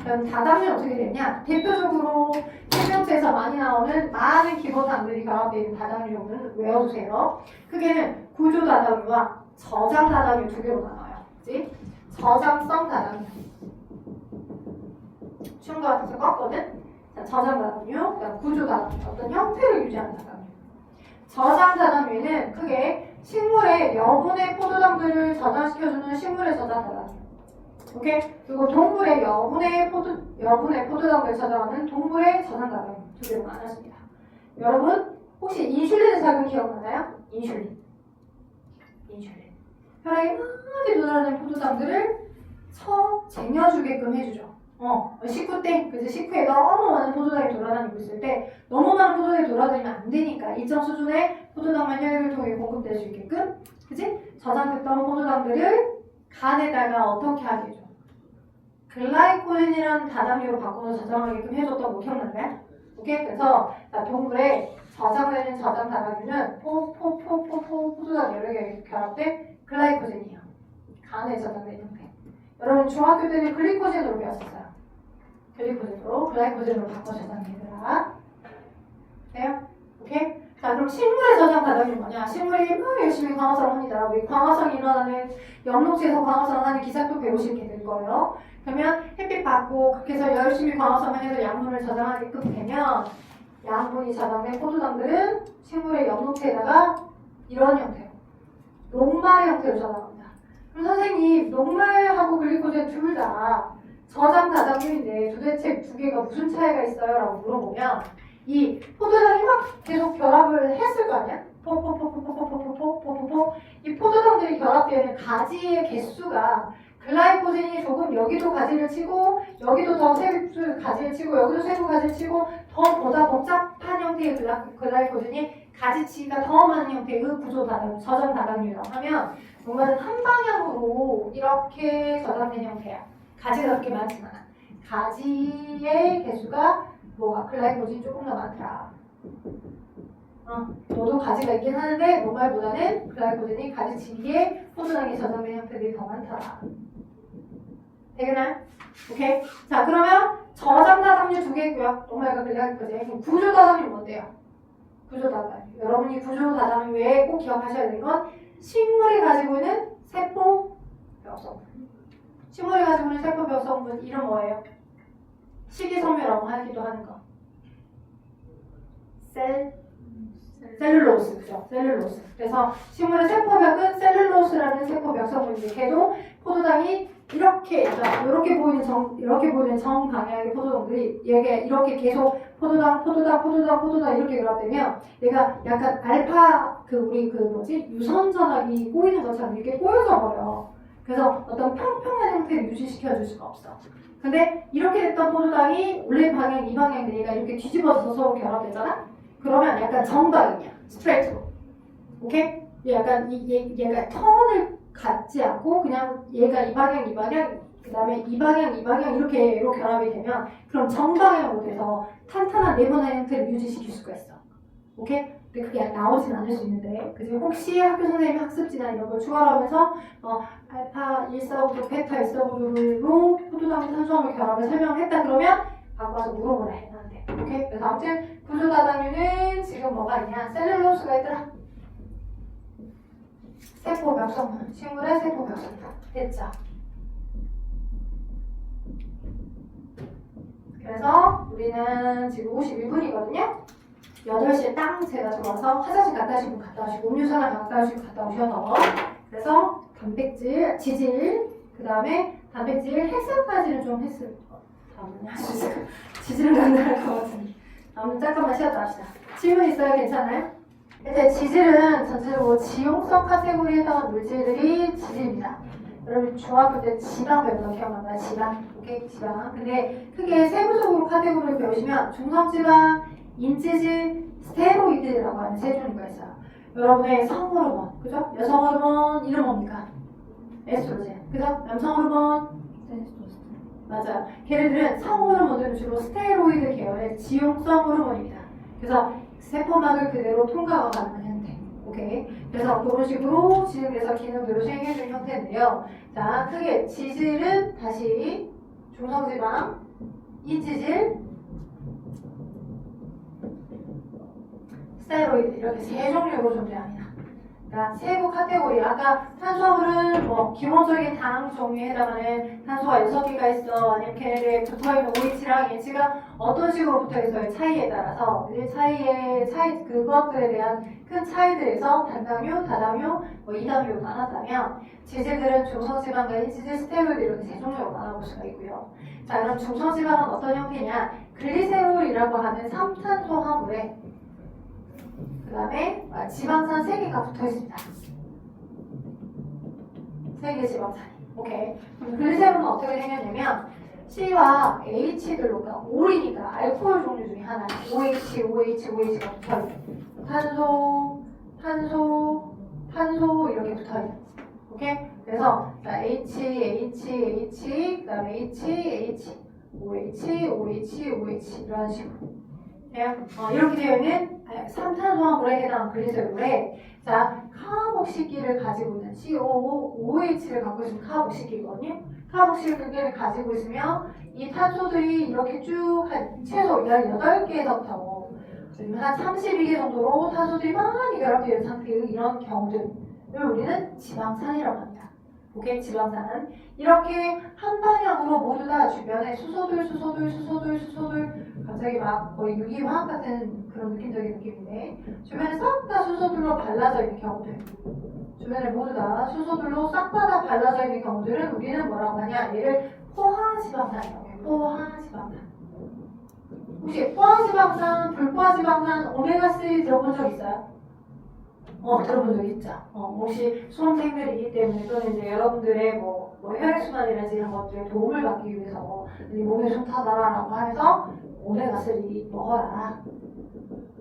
Speaker 1: 그럼 다당류는 어떻게 되냐? 대표적으로 생명체에서 많이 나오는 많은 기본당들이 결합되어 있는 다당류는 외워주세요. 크게는 구조다당류와 저장다당류 2개로 나눠요. 그치? 저장성 다당류 쉬운 거 같아서 껐거든? 자, 저장 다당류, 그다음 구조 다당류, 어떤 형태를 유지하는 다당류. 저장 다당류는 크게 식물의 여분의 포도당들을 저장시켜주는 식물의 저장 다당류. 오케이? 그리고 동물의 여분의 포도당들을 저장하는 동물의 저장 다당류 두 개로 나눴습니다. 여러분 혹시 인슐린의 작용 기억나나요? 인슐린. 혈액에 많이 돌아다니는 포도당들을 쟁여주게끔 해주죠. 식후 때, 그래서 식후에 너무 많은 포도당이 돌아다니고 있을 때 너무 많은 포도당이 돌아다니면 안 되니까 일정 수준의 포도당만 혈액을 통해 공급될 수 있게끔, 그치? 저장됐던 포도당들을 간에다가 어떻게 하게 해줘? 글라이코젠이라는 다당류로 바꿔서 저장하게끔 해줬던 거 기억나나요? 오케이? 그래서 동물에 저장되는 저장 다당류는 포도당 여러 개 결합된 글라이코젠이에요. 간에 저장된 형태. 여러분 중학교 때는 글리코젠으로 배웠었어요. 글라이코젠으로 바꿔 저장해라. 돼요? 오케이? 자, 그럼 식물의 저장 다당류는 뭐냐? 식물이 막 열심히 광합성을 합니다. 우리 광합성이 일어나는 영농체에서 광합성을 하는 기사도 배우시게 될 거예요. 그러면 햇빛 받고 그렇게 해서 열심히 광합성을 해서 양분을 저장하게끔 되면 양분이 저장된 포도당들은 식물의 영농체에다가 이런 형태로 녹말의 형태로 저장합니다. 그럼 선생님, 녹말하고 글리코젠 둘 다 저장 다당류인데 도대체 두 개가 무슨 차이가 있어요? 라고 물어보면 이 포도당이 막 계속 결합을 했을 거 아니야? 이 포도당들이 결합되는 가지의 개수가 글라이코젠이 조금 여기도 가지를 치고 여기도 더 세부 가지를 치고 여기도 세부 가지를 치고 더 보다 복잡한 형태의 글라이코젠이 가지치기가 더 많은 형태의 구조 다당류, 저장 다당류라고 하면 뭔가는 한 방향으로 이렇게 저장된 형태야. 가지가 그렇게 많지만 가지의 개수가 뭐가 글라이코젠이 조금 더 많더라. 너도 가지가 있긴 하는데 녹말보다는 글라이코젠이 가지치기에 포도당에 저장된 형태들이 더 많더라. 되겠나요? 오케이. 자, 그러면 저장 다당류 두 개 있고요. 녹말과 글라이코젠. 그럼 구조 다당류 뭔데요? 구조 다당류. 여러분이 구조 다당류 외에 꼭 기억하셔야 되는 건 식물이 가지고 있는 세포 벽성분. 식물이 가지고 있는 세포 벽성분 이름 뭐예요? 식이섬유라고 하기도 하는 거. 셀룰로스, 그죠? 셀룰로스. 그래서 식물의 세포벽은 셀룰로스라는 세포벽 성분인데 걔도 포도당이 이렇게 이렇게 보이는 정방향의 포도당들이 얘가 이렇게 계속 포도당 이렇게 결합되면 얘가 약간 알파 우리 유선 전압이 꼬이는 것처럼 이렇게 꼬여져 버려. 그래서 어떤 평평한 형태를 유지시켜 줄 수가 없어. 근데 이렇게 됐던 포도당이 원래 방향 이 방향인데 얘가 이렇게 뒤집어져서 서로 결합되잖아. 그러면 약간 정방향이야. 스트레이트로. 오케이? 약간 얘가 턴을 갖지 않고 그냥 얘가 이 방향 그 다음에 이 방향 이렇게 결합이 되면 그럼 정방향으로 돼서 탄탄한 네모난 형태를 유지시킬 수가 있어. 오케이? 근데 그게 나오진 않을 수 있는데 그래서 혹시 학교 선생님이 학습지나 이런 걸 추가하면서 알파 145도 베타 145도로 포도당 탄수화물 결합을 설명했다 그러면 갖고 와서 물어보라 해 나한테. 오케이? 그래서 아무튼 구조 다당류는 지금 뭐가 있냐? 셀룰로스가 있더라. 세포 벽성분, 식물의 세포 벽성분. 됐죠? 그래서 우리는 지금 51분이거든요. 8시에 딱 제가 들어와서 화장실 갔다 오시고 음료수나 갔다 오셔서 그래서 단백질, 지질, 그 다음에 단백질 핵산까지는 좀 했을 다음은 할 수 있을까요? 지질은 간단할 것 같으니 다음은 잠깐만 쉬었다 합시다. 질문 있어요? 괜찮아요? 이제 지질은 전체적으로 지용성 카테고리에 해당하는 물질들이 지질입니다. 여러분 중학교 때 지방 배우는 거 기억나나요? 지방. 오케이? 지방. 근데 크게 세부적으로 카테고리를 배우시면 중성지방, 인지질, 스테로이드라고 하는 세 종류가 있어요. 여러분의 성호르몬, 그죠? 여성 호르몬 이름 뭡니까? 에스트로겐, 그죠? 남성 호르몬 맞아요. 걔네들은 성호르몬들은 주로 스테로이드 계열의 지용성 호르몬입니다. 그래서 세포막을 그대로 통과가 가능한 형태. 오케이. 그래서 그런 식으로 지능에서 기능들을 수행해주는 형태인데요. 자, 크게 지질은 다시 중성지방, 인지질, 스테로이드 이렇게 세 종류로 존재합니다. 그러니까 세부 카테고리. 아까 탄수화물은 뭐 기본적인 당 종류에 해당하는 탄소가 6개가 있어. 아니면 걔네들에 붙어있는 OH랑 H가 어떤 식으로 붙어있어요. 차이에 따라서. 이 차이, 그것들에 대한 큰 차이들에서 단당류, 다당류, 뭐 이당류로 나눴다면 지질들은 중성지방과 지질 스테로이드 이렇게 세 종류로 나눠볼 수가 있고요. 자, 그럼 중성지방은 어떤 형태냐? 글리세롤이라고 하는 3탄소 화물에 그 다음에 지방산 3개가 붙어 있습니다. 3개 지방산이. 오케이. 그럼 글리세롤은 어떻게 생겼냐면 C와 H들로가 올이니까 알코올 종류 중에 하나. OH가 붙어 있는. 탄소 이렇게 붙어 있는. 오케이? 그래서 자, H, 그 다음에 H, OH 이런 식으로. 이렇게 되어 있는 3탄소화물에 해당하는 글리세롤에 자 카복식기를 가지고 있는 COOH를 갖고 있으면 카복식기거든요. 카복식기를 가지고 있으면 이 탄소들이 이렇게 쭉 한 최소 18개에서부터 한 32개 정도로 탄소들이 많이 결합되어 있는 상태의 이런 경우들을 우리는 지방산이라고 합니다. 오케이, 지방산은 이렇게 한 방향으로 모두 다 주변에 수소들 갑자기 막 거의 유기화학 같은 그런 느낌적인 느낌인데 주변에 싹 다 수소들로 발라져 있는 경우들, 주변에 모두 다 수소들로 싹 다 발라져 있는 경우들은 우리는 뭐라고 하냐? 얘를 포화지방산이라고 해요. 포화지방산. 혹시 포화지방산, 불포화지방산, 오메가3 들어본 적 있어요? 들어본 적 있죠. 혹시 수험생들이기 때문에 또는 이제 여러분들의 뭐 혈액순환이라든지 이런 것들에 도움을 받기 위해서 몸에 좋다라고 하면서 오메가3 먹어라.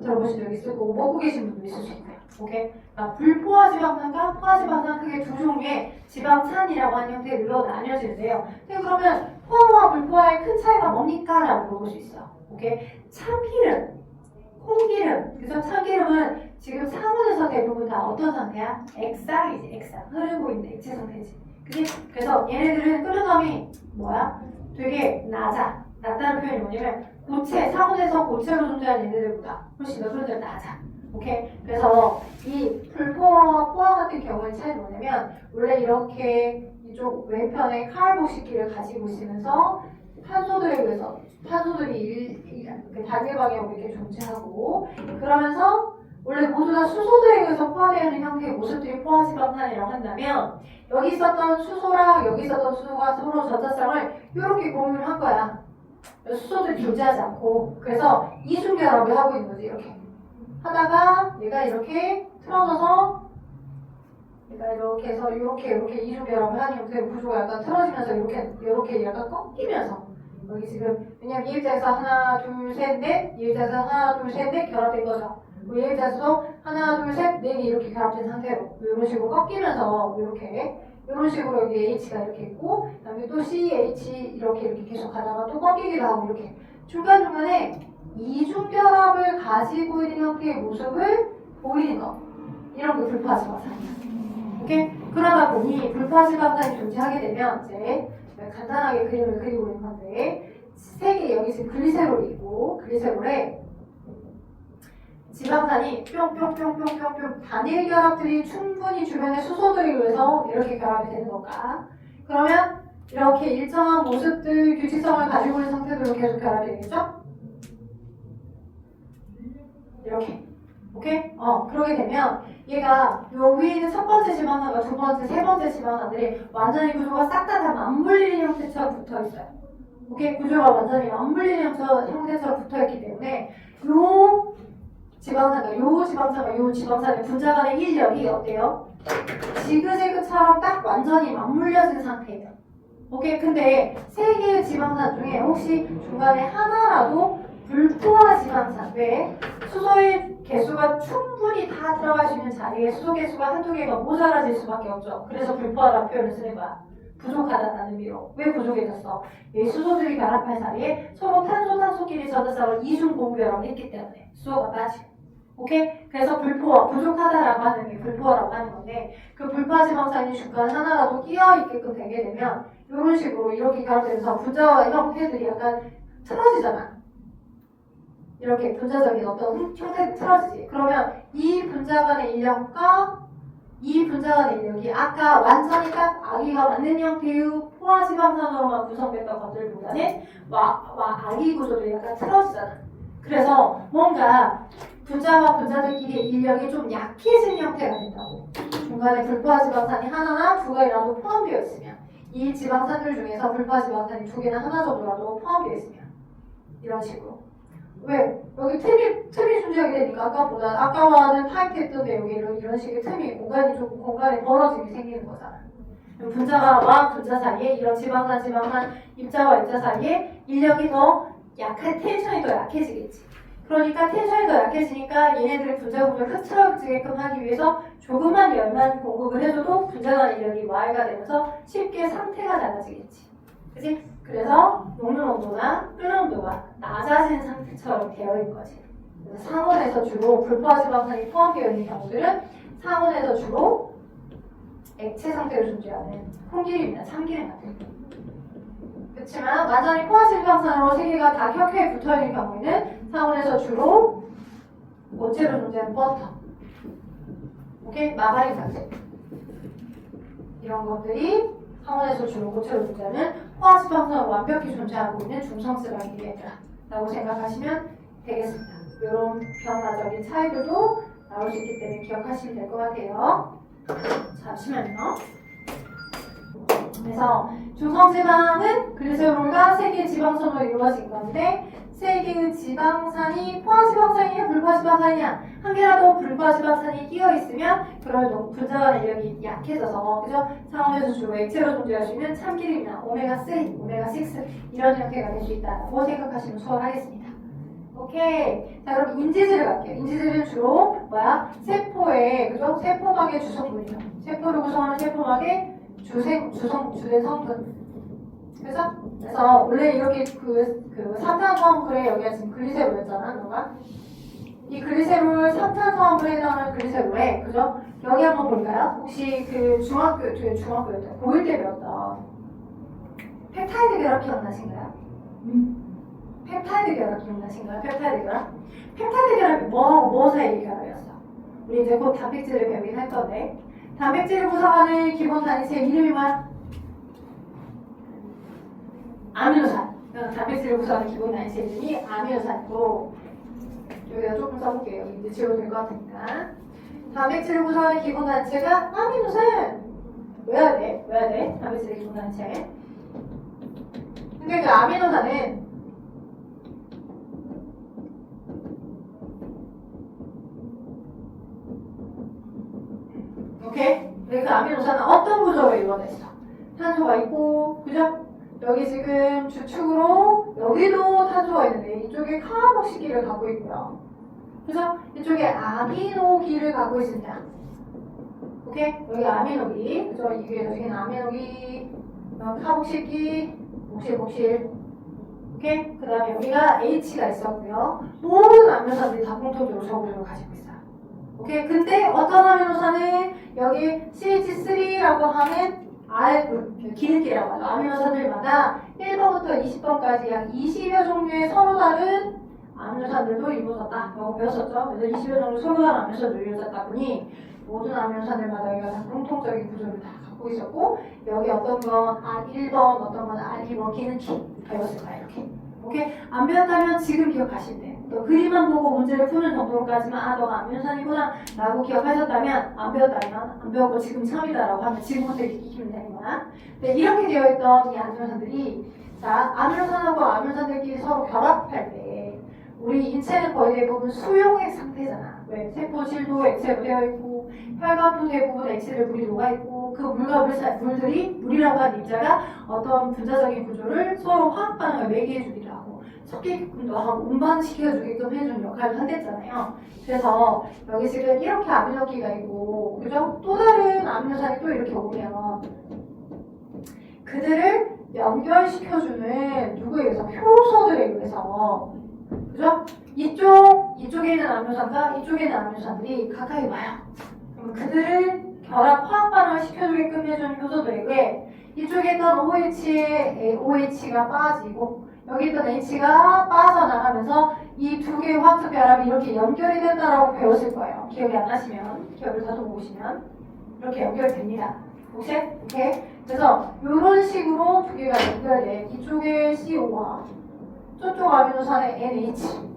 Speaker 1: 들어보신 적 있을 거고 먹고 계신 분도 있을 수 있고요. 오케이? 그러니까 불포화지방산과 포화지방산 크게 두 종류의 지방산이라로 하는 형태로 나뉘어지는데요. 그러면 포화와 불포화의 큰 차이가 뭡니까? 라고 물어볼 수 있어요. 오케이? 참기름, 콩기름. 그래서 참기름은 지금 사문에서 대부분 다 어떤 상태야? 액상이지, 액상. 흐르고 있는 액체 상태지. 그래서 얘네들은 끓여감이 뭐야? 되게 낮다는 표현이 뭐냐면 고체, 사문에서 고체로 존재하는 얘네들보다 훨씬 더 흐름이 낮아. 오케이? 그래서 이 불포화와 포화 같은 경우의 차이는 뭐냐면 원래 이렇게 이쪽 왼편에 카알복식기를 가지고 있으면서 탄소들에 의해서 탄소들이 단일 방향으로 이렇게 존재하고 그러면서 원래 모두 다 수소들에 의해서 포화되어 있는 형태의 모습들이 포화지방산이라고 한다면 여기 있었던 수소랑 여기 있었던 수소가 서로 전자성을 이렇게 공유를 한 거야. 수소들이 존재하지 않고 그래서 이중결합을 하고 있는 거지. 이렇게 하다가 얘가 이렇게 틀어져서 얘가 이렇게 해서 이렇게 이중결합을 하는 형태의 구조가 약간 틀어지면서 이렇게 약간 꺾이면서 여기 지금 왜냐면 이 입장에서 하나 둘 셋 넷 이 입장에서 하나 둘 셋 넷 결합된 거죠. 이 입장에서도 하나 둘 셋 넷이 이렇게 결합된 상태로 이런 식으로 꺾이면서 이런 식으로 여기 H가 이렇게 있고 그다음에 또 CH 이렇게 계속 가다가 또 꺾이기도 하고 이렇게 중간중간에 이중결합을 가지고 있는 형태의 모습을 보이는 거 이런 게 불포화지방산이야. 오케이? 그러다 보니 불포화지방산이 존재하게 되면 이제 간단하게 그림을 그리고 있는 건데 세 개 여기 지금 글리세롤이 있고 글리세롤에 지방산이 뿅뿅뿅뿅뿅뿅 단일 결합들이 충분히 주변의 수소들에 의해서 이렇게 결합이 되는 건가? 그러면 이렇게 일정한 모습들 규칙성을 가지고 있는 상태들로 계속 결합이 되겠죠? 이렇게. 오케이? 그러게 되면 얘가 요 위에 있는 첫 번째 지방산과 두 번째, 세 번째 지방산들이 완전히 구조가 싹 다 맞물리는 형태처럼 붙어 있어요. 오케이? 구조가 완전히 맞물리는 형태처럼 붙어 있기 때문에 요 지방산의 분자 간의 인력이 어때요? 지그재그처럼 딱 완전히 맞물려진 상태예요. 오케이? 근데 세 개의 지방산 중에 혹시 중간에 하나라도 불포화 지방산 왜? 수소의 개수가 충분히 다 들어갈 수 있는 자리에 수소 개수가 한두 개가 모자라질 수밖에 없죠. 그래서 불포화라는 표현을 쓰는 거야. 부족하다는 의미로. 왜 부족해졌어? 이 수소들이 결합할 자리에 서로 탄소끼리 전자쌍을 이중 공유결합을 했기 때문에 수소가 빠지고. 오케이? 그래서 부족하다라고 하는 게 불포화라고 하는 건데 그 불포화 지방산이 중간에 하나라도 끼어있게끔 되게 되면 이런 식으로 이렇게 결합되면서 분자와 형태들이 약간 틀어지잖아. 이렇게 분자적인 어떤 형태가 틀어지지. 그러면 이 분자 간의 인력과 이 분자간 인력이 아까 완전히 딱 아기가 맞는 형태의 포화지방산으로만 구성됐던 것들보다는 아기 구조도 약간 틀어지잖아. 그래서 뭔가 분자와 분자들끼리 인력이 좀 약해진 형태가 된다고. 중간에 불포화지방산이 하나나 두 개라도 포함되어 있으면, 이 지방산들 중에서 불포화지방산이 두 개나 하나 정도라도 포함되어 있으면, 이런 식으로. 왜? 여기 틈이 존재하게 되니까 아까와는 타이트했던 내용이 이런 식의 틈이 공간에 벌어짐이 생기는 거잖아. 분자와 분자 사이에 이런 지방산 입자와 입자 사이에 인력이 더 텐션이 더 약해지겠지. 그러니까 텐션이 더 약해지니까 얘네들의 분자 구조를 흐트러지게끔 하기 위해서 조그만 열만 공급을 해줘도 분자 간 인력이 Y가 되면서 쉽게 상태가 달라지겠지. 그치? 그래서 녹는 온도나 끓는 온도가 낮아진 상태처럼 되어 있는 거지. 그래서 상온에서 주로 불포화지방산이 포함되어 있는 경우들은 상온에서 주로 액체 상태로 존재하는 콩기름이나 참기름 같은 거. 그렇지만 완전히 포화지방산으로 세 개가 다 켜켜이 붙어 있는 경우에는 상온에서 주로 고체로 존재하는 버터, 오케이? 마가린 같은 이런 것들이 상온에서 주로 고체로 존재하는 포화지방산으로 완벽히 존재하고 있는 중성스라기들이다 라고 생각하시면 되겠습니다. 이런 변화적인 차이들도 나올 수 있기 때문에 기억하시면 될 것 같아요. 잠시만요. 그래서 중성지방은 글리세롤과 세 개의 지방선으로 이루어진 건데, 세 개의 지방산이 포화지방산이냐 불포화지방산이냐, 한 개라도 불포화지방산이 끼어 있으면 그런 분자간 인력이 약해져서, 그죠? 상온에서 주로 액체로 존재할 수 있는 참기름이나 오메가3, 오메가6 이런 형태가 될 수 있다고 생각하시면 수월하겠습니다. 오케이. 자, 그럼 인지질을 갈게요. 인지질은 주로 세포의, 그죠? 세포막의 주성분이요. 세포를 구성하는 세포막의 주된 성분. 그래서 원래 이렇게 삼탄수화물에 여기가 지금 글리세롤이었잖아, 너가. 이 글리세롤 삼탄수화물에 해당하는 글리세롤에, 그죠? 여기 한번 볼까요? 혹시 중학교였던 고1 때 배웠던 펩타이드 결합 기억나신가요? 펩타이드 결합 기억나신가요? 펩타이드 결합이 뭐하고 뭐 사이의 결합이었어? 우리 이제 곧 단백질을 배우긴 할 건데, 단백질을 구성하는 기본 단위체의 이름이 뭐야? 아미노산. 단백질을 구성하는 기본 단위체의 이름이 아미노산이고, 여기다 조금 써볼게요. 이제 지워도 될 것 같으니까. 단백질을 구성하는 기본 단체가 아미노산. 외워야 돼. 단백질의 기본 단체. 근데 그 아미노산은 오케이? 그 아미노산은 어떤 구조로 이루어져 있어? 탄소가 있고, 그죠? 여기 지금 주축으로 여기도 탄소가 있는데 이쪽에 카보시기를 갖고 있고요. 그래서 이쪽에 아미노기를 갖고 있습니다. 오케이? 여기 아미노기, 그죠? 이게 여기는 아미노기, 카복실기, 복실. 오케이? 그 다음에 여기가 H가 있었고요. 모든 아미노산들이 다 공통적으로 저 구조를 가지고 있어요. 오케이? 근데 어떤 아미노산은 여기 CH3라고 하는 기능기라고 하죠. 아미노산들마다 1번부터 20번까지 약 20여 종류의 서로 다른 아미노산들도 이루어졌다. 라고 배웠었죠. 그래서 20여 종류 서로 다른 아미노산들도 이루어졌다 보니 모든 아미노산들마다 여기가 다 공통적인 구조를 다 갖고 있었고, 여기 어떤 건 R1번, 어떤 건 R2번 기능키 배웠을 거야. 이렇게. 오케이? 안 배웠다면 지금 기억하시면 돼요. 또 그림만 보고 문제를 푸는 정도까지만 너가 아미노산이구나 라고 기억하셨다면, 안 배웠고 지금 처음이다 라고 하면 지금부터 익히면 되는 거야. 근데 이렇게 되어 있던 이 아미노산들이, 자, 아미노산하고 아미노산들끼리 서로 결합할 때 우리 인체는 거의 대부분 수용액 상태잖아. 왜? 세포질도 액체로 되어 있고, 혈관도 대부분 액체를 물이 녹아있고, 그 물과 물이라고 하는 입자가 어떤 분자적인 구조를 서로 화학 반응을 매개해주기도 하고, 섞이게끔도 하고, 운반시켜주게끔 해주는 역할을 한댔잖아요. 그래서 여기 지금 이렇게 아미노기가 있고, 그죠? 또 다른 아미노산이 또 이렇게 오면 그들을 연결시켜주는 누구에 의해서? 효소들에 의해서, 그죠? 이쪽에 있는 아미노산과 이쪽에 있는 아미노산들이 가까이 와요. 그럼 그들을 결합 화학 반응을 시켜주게끔 해주는 효소들에게 이쪽에 있던 OH가 빠지고 여기 있던 H가 빠져나가면서 이 두 개의 화학적 결합이 이렇게 연결이 된다라고 배웠을 거예요. 기억이 안 나시면 기억을 다시 보시면 이렇게 연결됩니다. 오케이? 그래서 이런 식으로 두 개가 연결돼. 이쪽에 CO와 저쪽 아미노산의 NH.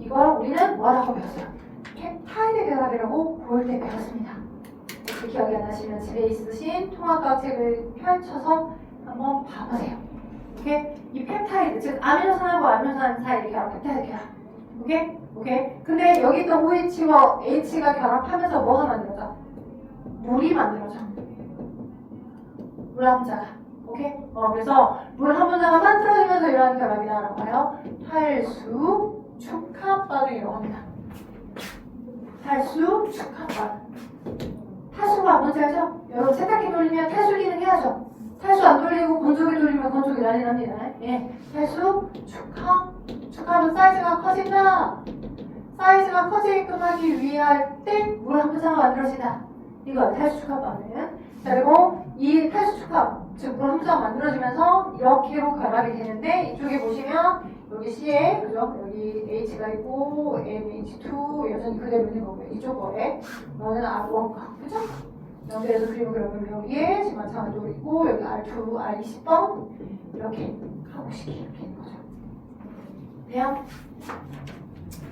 Speaker 1: 이걸 우리는 뭐라고 배웠어요? 펩타이드 결합이라고 볼 때 배웠습니다. 혹시 기억이 안 나시면 집에 있으신 통합과학 책을 펼쳐서 한번 봐보세요. 오케이? 이 펩타이드, 즉 아미노산하고 아미노산 사이의 결합, 펩타이드 결합. 오케이? 근데 여기 있던 OH와 H가 결합하면서 뭐가 만들어져? 물이 만들어져. 물 한 분자가. 오케이? 그래서 물 한 분자가 만들어지면서 이러한 결합이라고 해요. 탈수 축합 반응이라고 합니다. 탈수 축합 반응. 탈수가 뭔지 알죠? 여러분 세탁기 돌리면 탈수 기능 해야죠. 탈수 안 돌리고 건조기 돌리면 건조기 난리 납니다. 예. 탈수 축합은 사이즈가 커진다. 사이즈가 커지게끔 하기 위할 때 물 한 분자가 만들어진다. 이거 탈수 축합 반응. 자, 그리고 이 탈수 축합, 즉 물 한 분자가 만들어지면서 이렇게로 결합이 되는데 이쪽에 보시면 여기 C에 그죠? 여기 H가 있고 NH2 여전히 그대로 있는 거고요. 이쪽 거에 너는 R1가 그죠? 연결해서 그리면 여기에 지금 마찬가지로 있고 여기 R2, R20번 이렇게 가공식이 이렇게 있는 거죠. 돼요?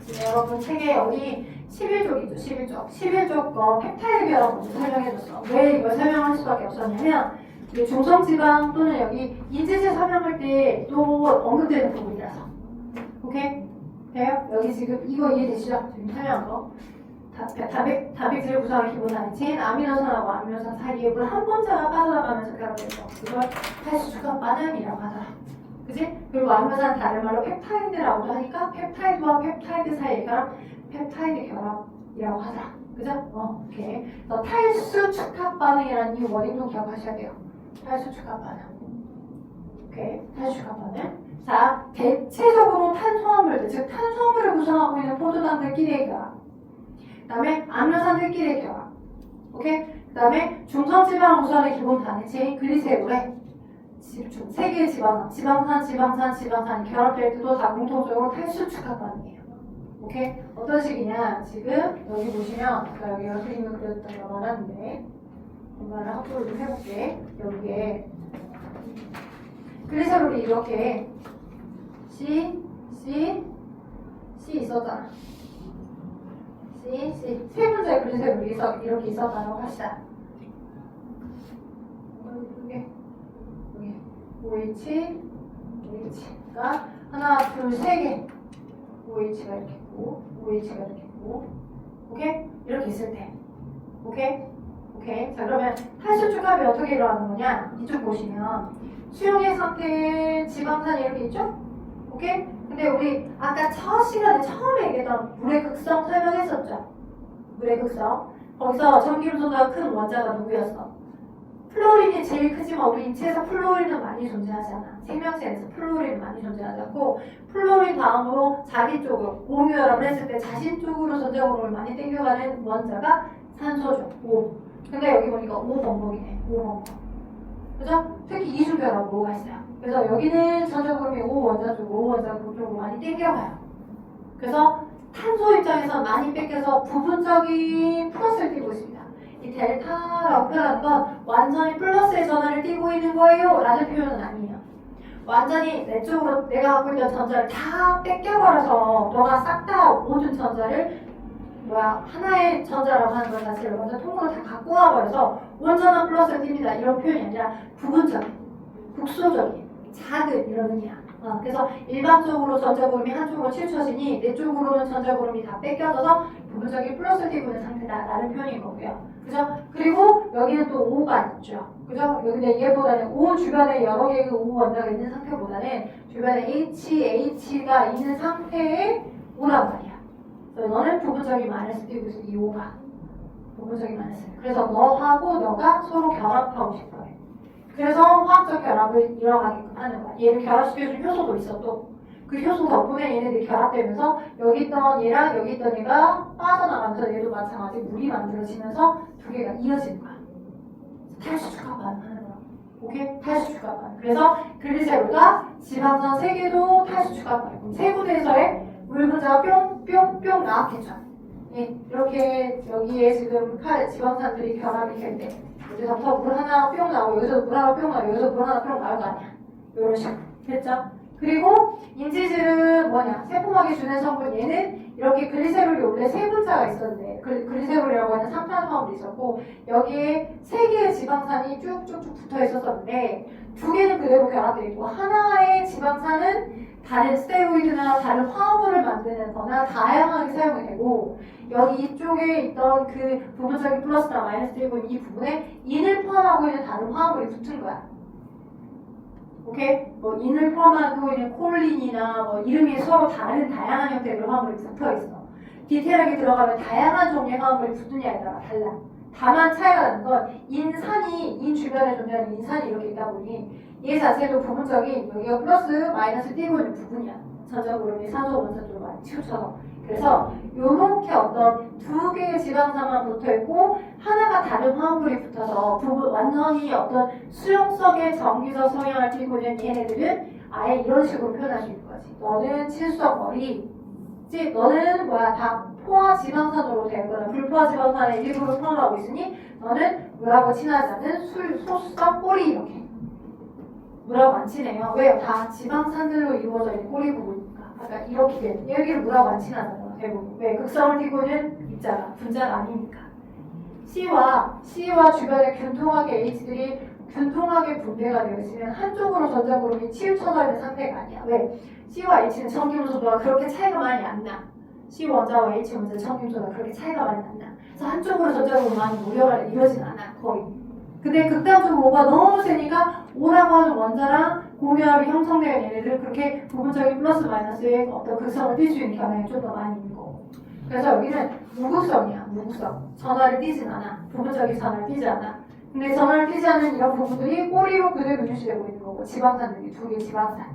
Speaker 1: 지금 여러분 책에 여기 11쪽 있죠? 11쪽 거 펩타이드 결합 먼저 설명해줬어. 왜 이걸 설명할 수밖에 없었냐면 이게 중성지방 또는 여기 인지체 설명할 때 또 언급되는 부분이라서. 오케이? 돼요? 여기 지금 이거 이해되시죠? 지금 설명한 거. 단백질 구성의 기본 단위인 아미노산하고 아미노산 사이에 물 한 번째가 빠져나가면서 결합되는 거. 이걸 탈수 축합 반응이라고 하더라. 그치? 그리고 아미노산 다른 말로 펩타이드라고도 하니까 펩타이드와 펩타이드 사이의 결합, 펩타이드 결합이라고 하더라. 그죠? 오케이. 그래서 탈수 축합 반응이라는 이 워딩도 기억하셔야 돼요. 탈수 축합 반응. 오케이. 탈수 축합 반응. 자, 대체적으로 탄수화물들, 즉 탄수화물을 구성하고 있는 포도당들끼리의 결합. 그 다음에 아미노산들끼리의 결합. 오케이? 그 다음에 중성지방 구성의 기본 단위체인 글리세롤에 세 개의 지방산이 결합될 때도 다 공통적으로 탈수 축합 반응이에요. 오케이? 어떤 식이냐? 지금 여기 보시면 아까 여기가 그림을 그렸던 거 많았는데 공간을 확보를 좀 해볼게. 여기에 글리세롤이 이렇게 C 있었잖아. C 세 번째 글리세롤이 이렇게 있었다고 합시다. 여기 OH가 하나, 둘, 세 개. OH가 이렇게 있고, OH가 이렇게 있고, 오케이? 이렇게 있을 때, 오케이? 자, 그러면 탈수 축합이 어떻게 일어나는 거냐? 이쪽 보시면 수용액 상태에 지방산이 이렇게 있죠? 오케이? 근데 우리 아까 첫 시간에 처음에 얘기했던 물의 극성 설명했었죠? 물의 극성. 거기서 전기음소보다 큰 원자가 누구였어? 플로린이 제일 크지만 우리 인체에서 플로린은 많이 존재하지 않아. 생명체에서 플로린은 많이 존재하지 않고 플로린 다음으로 자기 쪽으로 공유혈합을 했을 때 자신 쪽으로 전자구름을 많이 땡겨가는 원자가 산소죠. 5. 근데 여기 보니까 5번복이네. 5번복. 그죠? 특히 이중결합 5가 있어요. 그래서 여기는 전자구름이 5원자 쪽으로 5원자 쪽으로 많이 땡겨가요. 그래서 탄소 입장에서 많이 뺏겨서 부분적인 플러스를 띄고 있습니다. 이 델타라고 표현하는 건 완전히 플러스의 전하를 띄고 있는 거예요 라는 표현은 아니에요. 완전히 내 쪽으로 내가 갖고 있던 전자를 다 뺏겨버려서 너가 싹 다 모든 전자를 하나의 전자라고 하는 것 자체를 완전 통으로 다 갖고 와버려서 온전한 플러스를 띱니다. 이런 표현이 아니라 부분적인, 국소적인, 작은 이런 의미야. 그래서 일반적으로 전자구름이 한쪽으로 치우쳐지니 내 쪽으로는 전자구름이 다 뺏겨져서 부분적인 플러스를 띄고 있는 상태다라는 표현인 거고요. 그죠? 그리고 여기는 또 5가 있죠. 그죠? 여기는 얘보다는 5 주변에 여러 개의 5 원자가 있는 상태보다는 주변에 H가 있는 상태의 5란 말이야. 그래서 너는 부분적인 마이너스 띄고 있어. 이 5가. 부분적인 마이너스. 그래서 너하고 너가 서로 결합하고 싶어요. 그래서 화학적 결합을 이뤄가게끔 하는 거야. 얘를 결합시켜준 효소도 있어 또. 그 효소 덕분에 얘네들이 결합되면서 여기 있던 얘랑 여기 있던 얘가 빠져나가면서 얘도 마찬가지 물이 만들어지면서 두 개가 이어지는 거야. 탈수 축합 반응하는 거야. 오케이? 탈수 축합 반응. 그래서 글리세롤과 지방산 3개도 탈수 축합 반응. 세 군데에서의 물 분자가 뿅뿅뿅 나왔겠죠. 예, 이렇게 여기에 지금 지방산들이 결합이 될 때, 여기서부터 물 하나 뿅 나오고, 여기서 물 하나 뿅 나오고, 여기서 물 하나 뿅 나올 거 아니야. 이런 식으로. 됐죠? 그리고 인지질은 뭐냐? 세포막에 주는 성분 얘는 이렇게 글리세롤이 원래 세 분자가 있었는데, 글리세롤이라고 하는 삼탄수화물이 있었고, 여기에 세 개의 지방산이 쭉쭉쭉 붙어 있었었는데, 두 개는 그대로 결합되어 있고, 하나의 지방산은 다른 스테로이드나 다른 화합물을 만드는 거나 다양하게 사용이 되고, 여기 이쪽에 있던 그 부분적인 플러스나 마이너스 들고 있는 이 부분에 인을 포함하고 있는 다른 화합물이 붙은 거야. 오케이? 뭐 인을 포함하고 있는 콜린이나 뭐 이름이 서로 다른 다양한 형태의 화합물이 붙어 있어. 디테일하게 들어가면 다양한 종류의 화합물이 붙느냐에 따라 달라. 다만 차이가 나는 건 인 주변에 존재하는 인산이 이렇게 있다 보니 얘 자체도 부분적인 여기가 플러스 마이너스 띄고 있는 부분이야. 전자구름이 산소 원산소로 많이 치우쳐서. 그래서 요렇게 어떤 두 개의 지방산만 붙어있고 하나가 다른 화합물이 붙어서 완전히 어떤 수용성의 정기적 성향을 띠고 있는 얘네들은 아예 이런 식으로 표현할 수 있는 거지. 너는 친수성 머리, 너는 다 포화 지방산으로 되거나 불포화 지방산의 일부를 포함하고 있으니 너는 물하고 친하지 않은 소수성 꼬리 이렇게. 물하고 안 친해요. 왜요? 다 지방산들로 이루어져 있는 꼬리 부분이니까. 아까 이렇게 돼. 여기는 물하고 안 친하잖아. 대부분. 왜? 극성을 띠고 있는 입자가 분자가 아니니까. C와 주변에 균통하게 H들이 균통하게 분배가 되어 있으면 한쪽으로 전자구름이 치우쳐져 있는 상태가 아니야. 왜? C와 H는 전기음소도가 그렇게 차이가 많이 안 나. C 원자와 H 원자 전기음소도가 그렇게 차이가 많이 안 나. 그래서 한쪽으로 전자구름이 많이 모여가 이루어지진 않아. 거의. 근데 극단적으로 O가 너무 세니까 O라고 하는 원자랑 공유합이 형성되는 얘네들은 그렇게 부분적인 플러스 마이너스의 어떤 극성을 띌 수 있는 경향이 좀 더 많이 있는 거고. 그래서 여기는 무극성이야. 무극성. 전하를 띄진 않아. 부분적인 전하를 띄지 않아. 근데 전하를 띄지 않은 이런 부분들이 꼬리로 그대로 유지되고 있는 거고, 지방산들이 두 개의 지방산.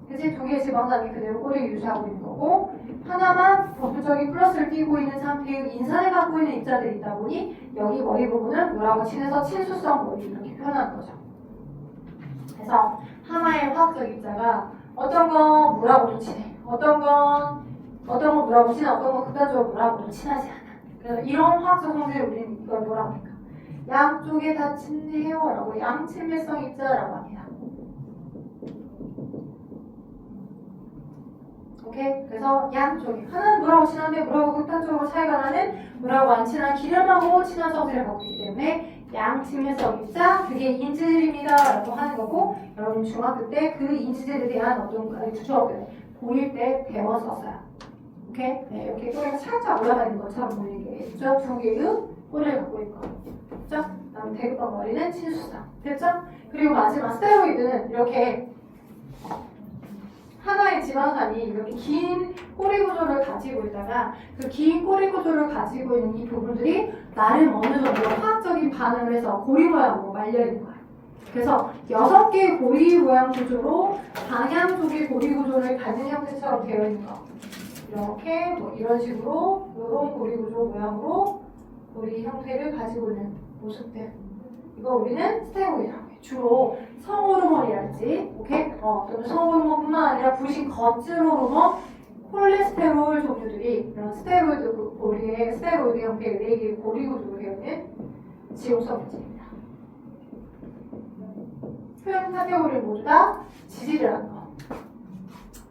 Speaker 1: 그치? 두 개의 지방산이 그대로 꼬리를 유지하고 있는 거고, 하나만 부분적인 플러스를 띄고 있는 상태의 인산을 갖고 있는 입자들이 있다 보니 여기 머리 부분은 물하고 친해서 친수성 머리 이렇게 표현하는 거죠. 그래서 하나의 화학적 입자가 어떤 건 물하고도 친해, 어떤 건 물하고 친해, 어떤 건 극단적으로 물하고도 친하지 않아. 그래서 이런 화학적 성질을 우리는 이걸 뭐라고 할까? 양쪽에 다 친해요 라고 양친밀성 입자라고 합니다. 오케이? 그래서 양쪽에 하나는 물하고 친한데 물하고 극단적으로 차이가 나는 물하고 안 친한 기름하고 친한 성질을 갖고 있기 때문에 양친밀성 입자, 그게 인지질입니다 라고 하는 거고, 여러분 중학교 때 그 인지질에 대한 어떤 중학교 고1 때 배웠었어요. 오케이? 네, 이렇게 꼬리가 살짝 올라가는 것처럼 보이는 게 있죠? 두 개의 꼬리를 갖고 있고, 됐죠? 그다음 대극방 머리는 친수성, 됐죠? 그리고 마지막 스테로이드는 이렇게 하나의 지방산이 이렇게 긴 꼬리 구조를 가지고 있다가 그 긴 꼬리 구조를 가지고 있는 이 부분들이 나름 어느 정도 화학적인 반응을 해서 고리 모양으로 말려 있는 거예요. 그래서 6개의 고리 모양 구조로 방향 쪽의 고리 구조를 가진 형태처럼 되어 있는 거. 이렇게 뭐 이런 식으로 이런 고리 구조 모양으로 고리 형태를 가지고 있는 모습들. 이거 우리는 스테로이드라고 해요. 주로 성호르몬이랄지, 오케이? 또는 성호르몬뿐만 아니라 부신 거칠 호르몬, 콜레스테롤 종류들이 이런 스테로이드 고리의 스테로이드 형태의 4개의 고리 구조로 되어 있는 지용성 물질입니다. 표현 카테고리를 모두 다 지질이라는 거.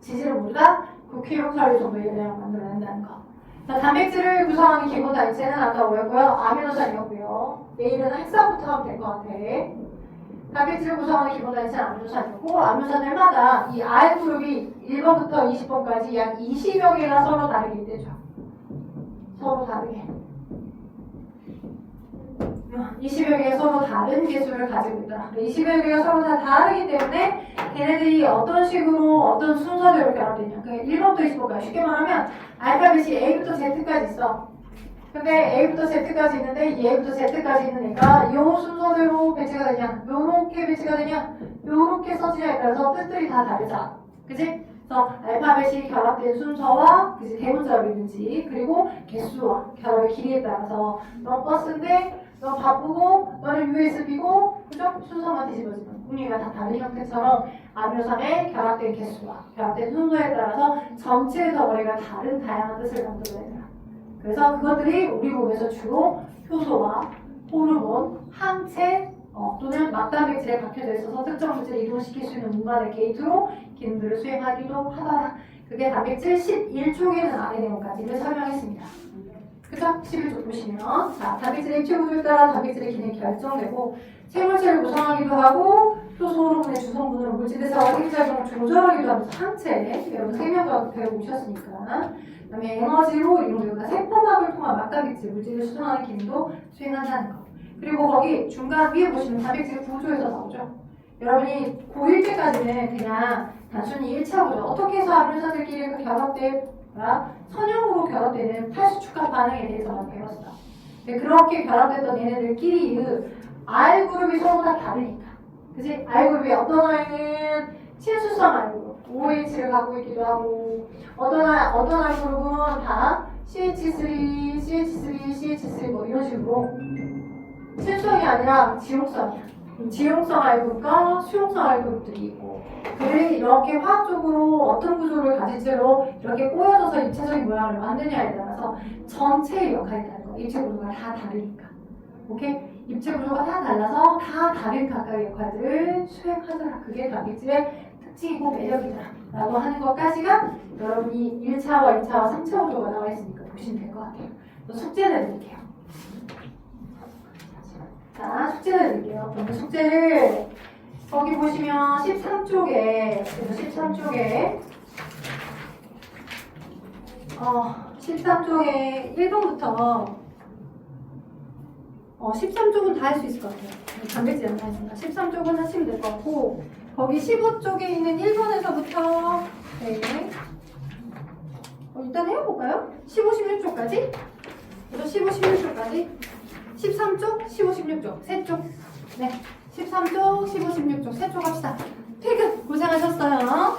Speaker 1: 지질을 모두 다 9kcal 정도의 열량을 만들어낸다는 거. 자, 단백질을 구성하는 기본 단체는 아까 뭐였고요? 아미노산이었고요. 내일은 핵산부터 하면 될 것 같아. 단백질을 구성하는 기본 단체는 아미노산이었고, 아미노산들마다 이 R그룹이 1번부터 20번까지 약 20여 개가 서로 다르게 있대죠. 서로 다르게. 20여 개의 서로 다른 개수를 가지고 있더라. 20여 개가 서로 다 다르기 때문에 걔네들이 어떤 식으로 어떤 순서대로 결합되냐. 그러니까 1번부터 20번까지 쉽게 말하면 알파벳이 A부터 Z까지 있어. 근데 A부터 Z까지 있는데 이 A부터 Z까지 있는 애가 이 순서대로 배치가 되냐, 요렇게 배치가 되냐, 요렇게 써지냐에 따라서 뜻들이 다 다르잖아. 그치? 그래서 알파벳이 결합된 순서와 그치, 대문자로 있는지, 그리고 개수와 결합의 길이에 따라서 너 버스인데 너 바쁘고 너는 USB고, 그죠? 순서만 뒤집어지면 분위기가 다 다른 형태처럼 아미노산의 결합된 개수와 결합된 순서에 따라서 전체의 덩어리가 다른 다양한 뜻을 만들어내더라. 그래서 그것들이 우리 몸에서 주로 효소와 호르몬, 항체 또는 막단백질에 박혀져 있어서 특정 물질을 이동시킬 수 있는 문관의 게이트로 기능들을 수행하기도 하더라. 그게 단백질 11족에는 안의 내용까지를 설명했습니다. 그죠? 11쪽 보시면 자, 단백질의 입체 구조에 따라 단백질의 기능이 결정되고 생물체를 구성하기도 하고 효소 호르몬의 주성분으로 물질의 상호작용을 조절하기도 하면서 항체, 여러분 생명과학 배워오셨으니까 그 다음에 에너지로 이용되고 세포막을 통한 막단백질 물질을 수정하는 기능도 수행한다는 거. 그리고 거기 중간 위에 보시면 단백질 구조에서 나오죠. 여러분이 고1 때까지는 그냥 단순히 1차 구조 어떻게 해서 아미노산들끼리 결합되거나 선형으로 결합되는 팔수축합 반응에 대해서만 배웠어. 근데 그렇게 결합됐던 얘네들끼리 R그룹이 서로 다 다르니까. 그치? R그룹이 어떤 R는 친수성 R그룹 OH를 갖고 있기도 하고 어떤 R그룹은 다 CH3, CH3, CH3 뭐 이런 식으로 친수성이 아니라 지용성이야. 지용성 R그룹과 수용성 R그룹들이 있고 그들이 이렇게 화학적으로 어떤 구조를 가진 채로 이렇게 꼬여져서 입체적인 모양을 만드냐에 따라서 전체의 역할이 다른 거야. 입체 구조가 다 다르니까. 오케이? 입체 구조가 다 달라서 다 다른 각각의 역할들을 수행하더라. 그게 단백질의 특징이고 매력이다 라고 하는 것까지가 여러분이 1차와 2차와 3차 구조가 나와 있으니까 보시면 될 것 같아요. 숙제 내드릴게요. 자, 숙제 내드릴게요. 그럼 숙제를 거기 보시면 13쪽에 13쪽에 1번부터 13쪽은 다 할 수 있을 것 같아요. 단백질 안 나있습니다. 13쪽은 하시면 될 것 같고 거기 15쪽에 있는 1번에서부터 네. 일단 해볼까요? 15, 16쪽까지? 그래서 15, 16쪽까지 13쪽, 15, 16쪽 3쪽 네, 13쪽, 15, 16쪽 3쪽 합시다. 퇴근! 고생하셨어요.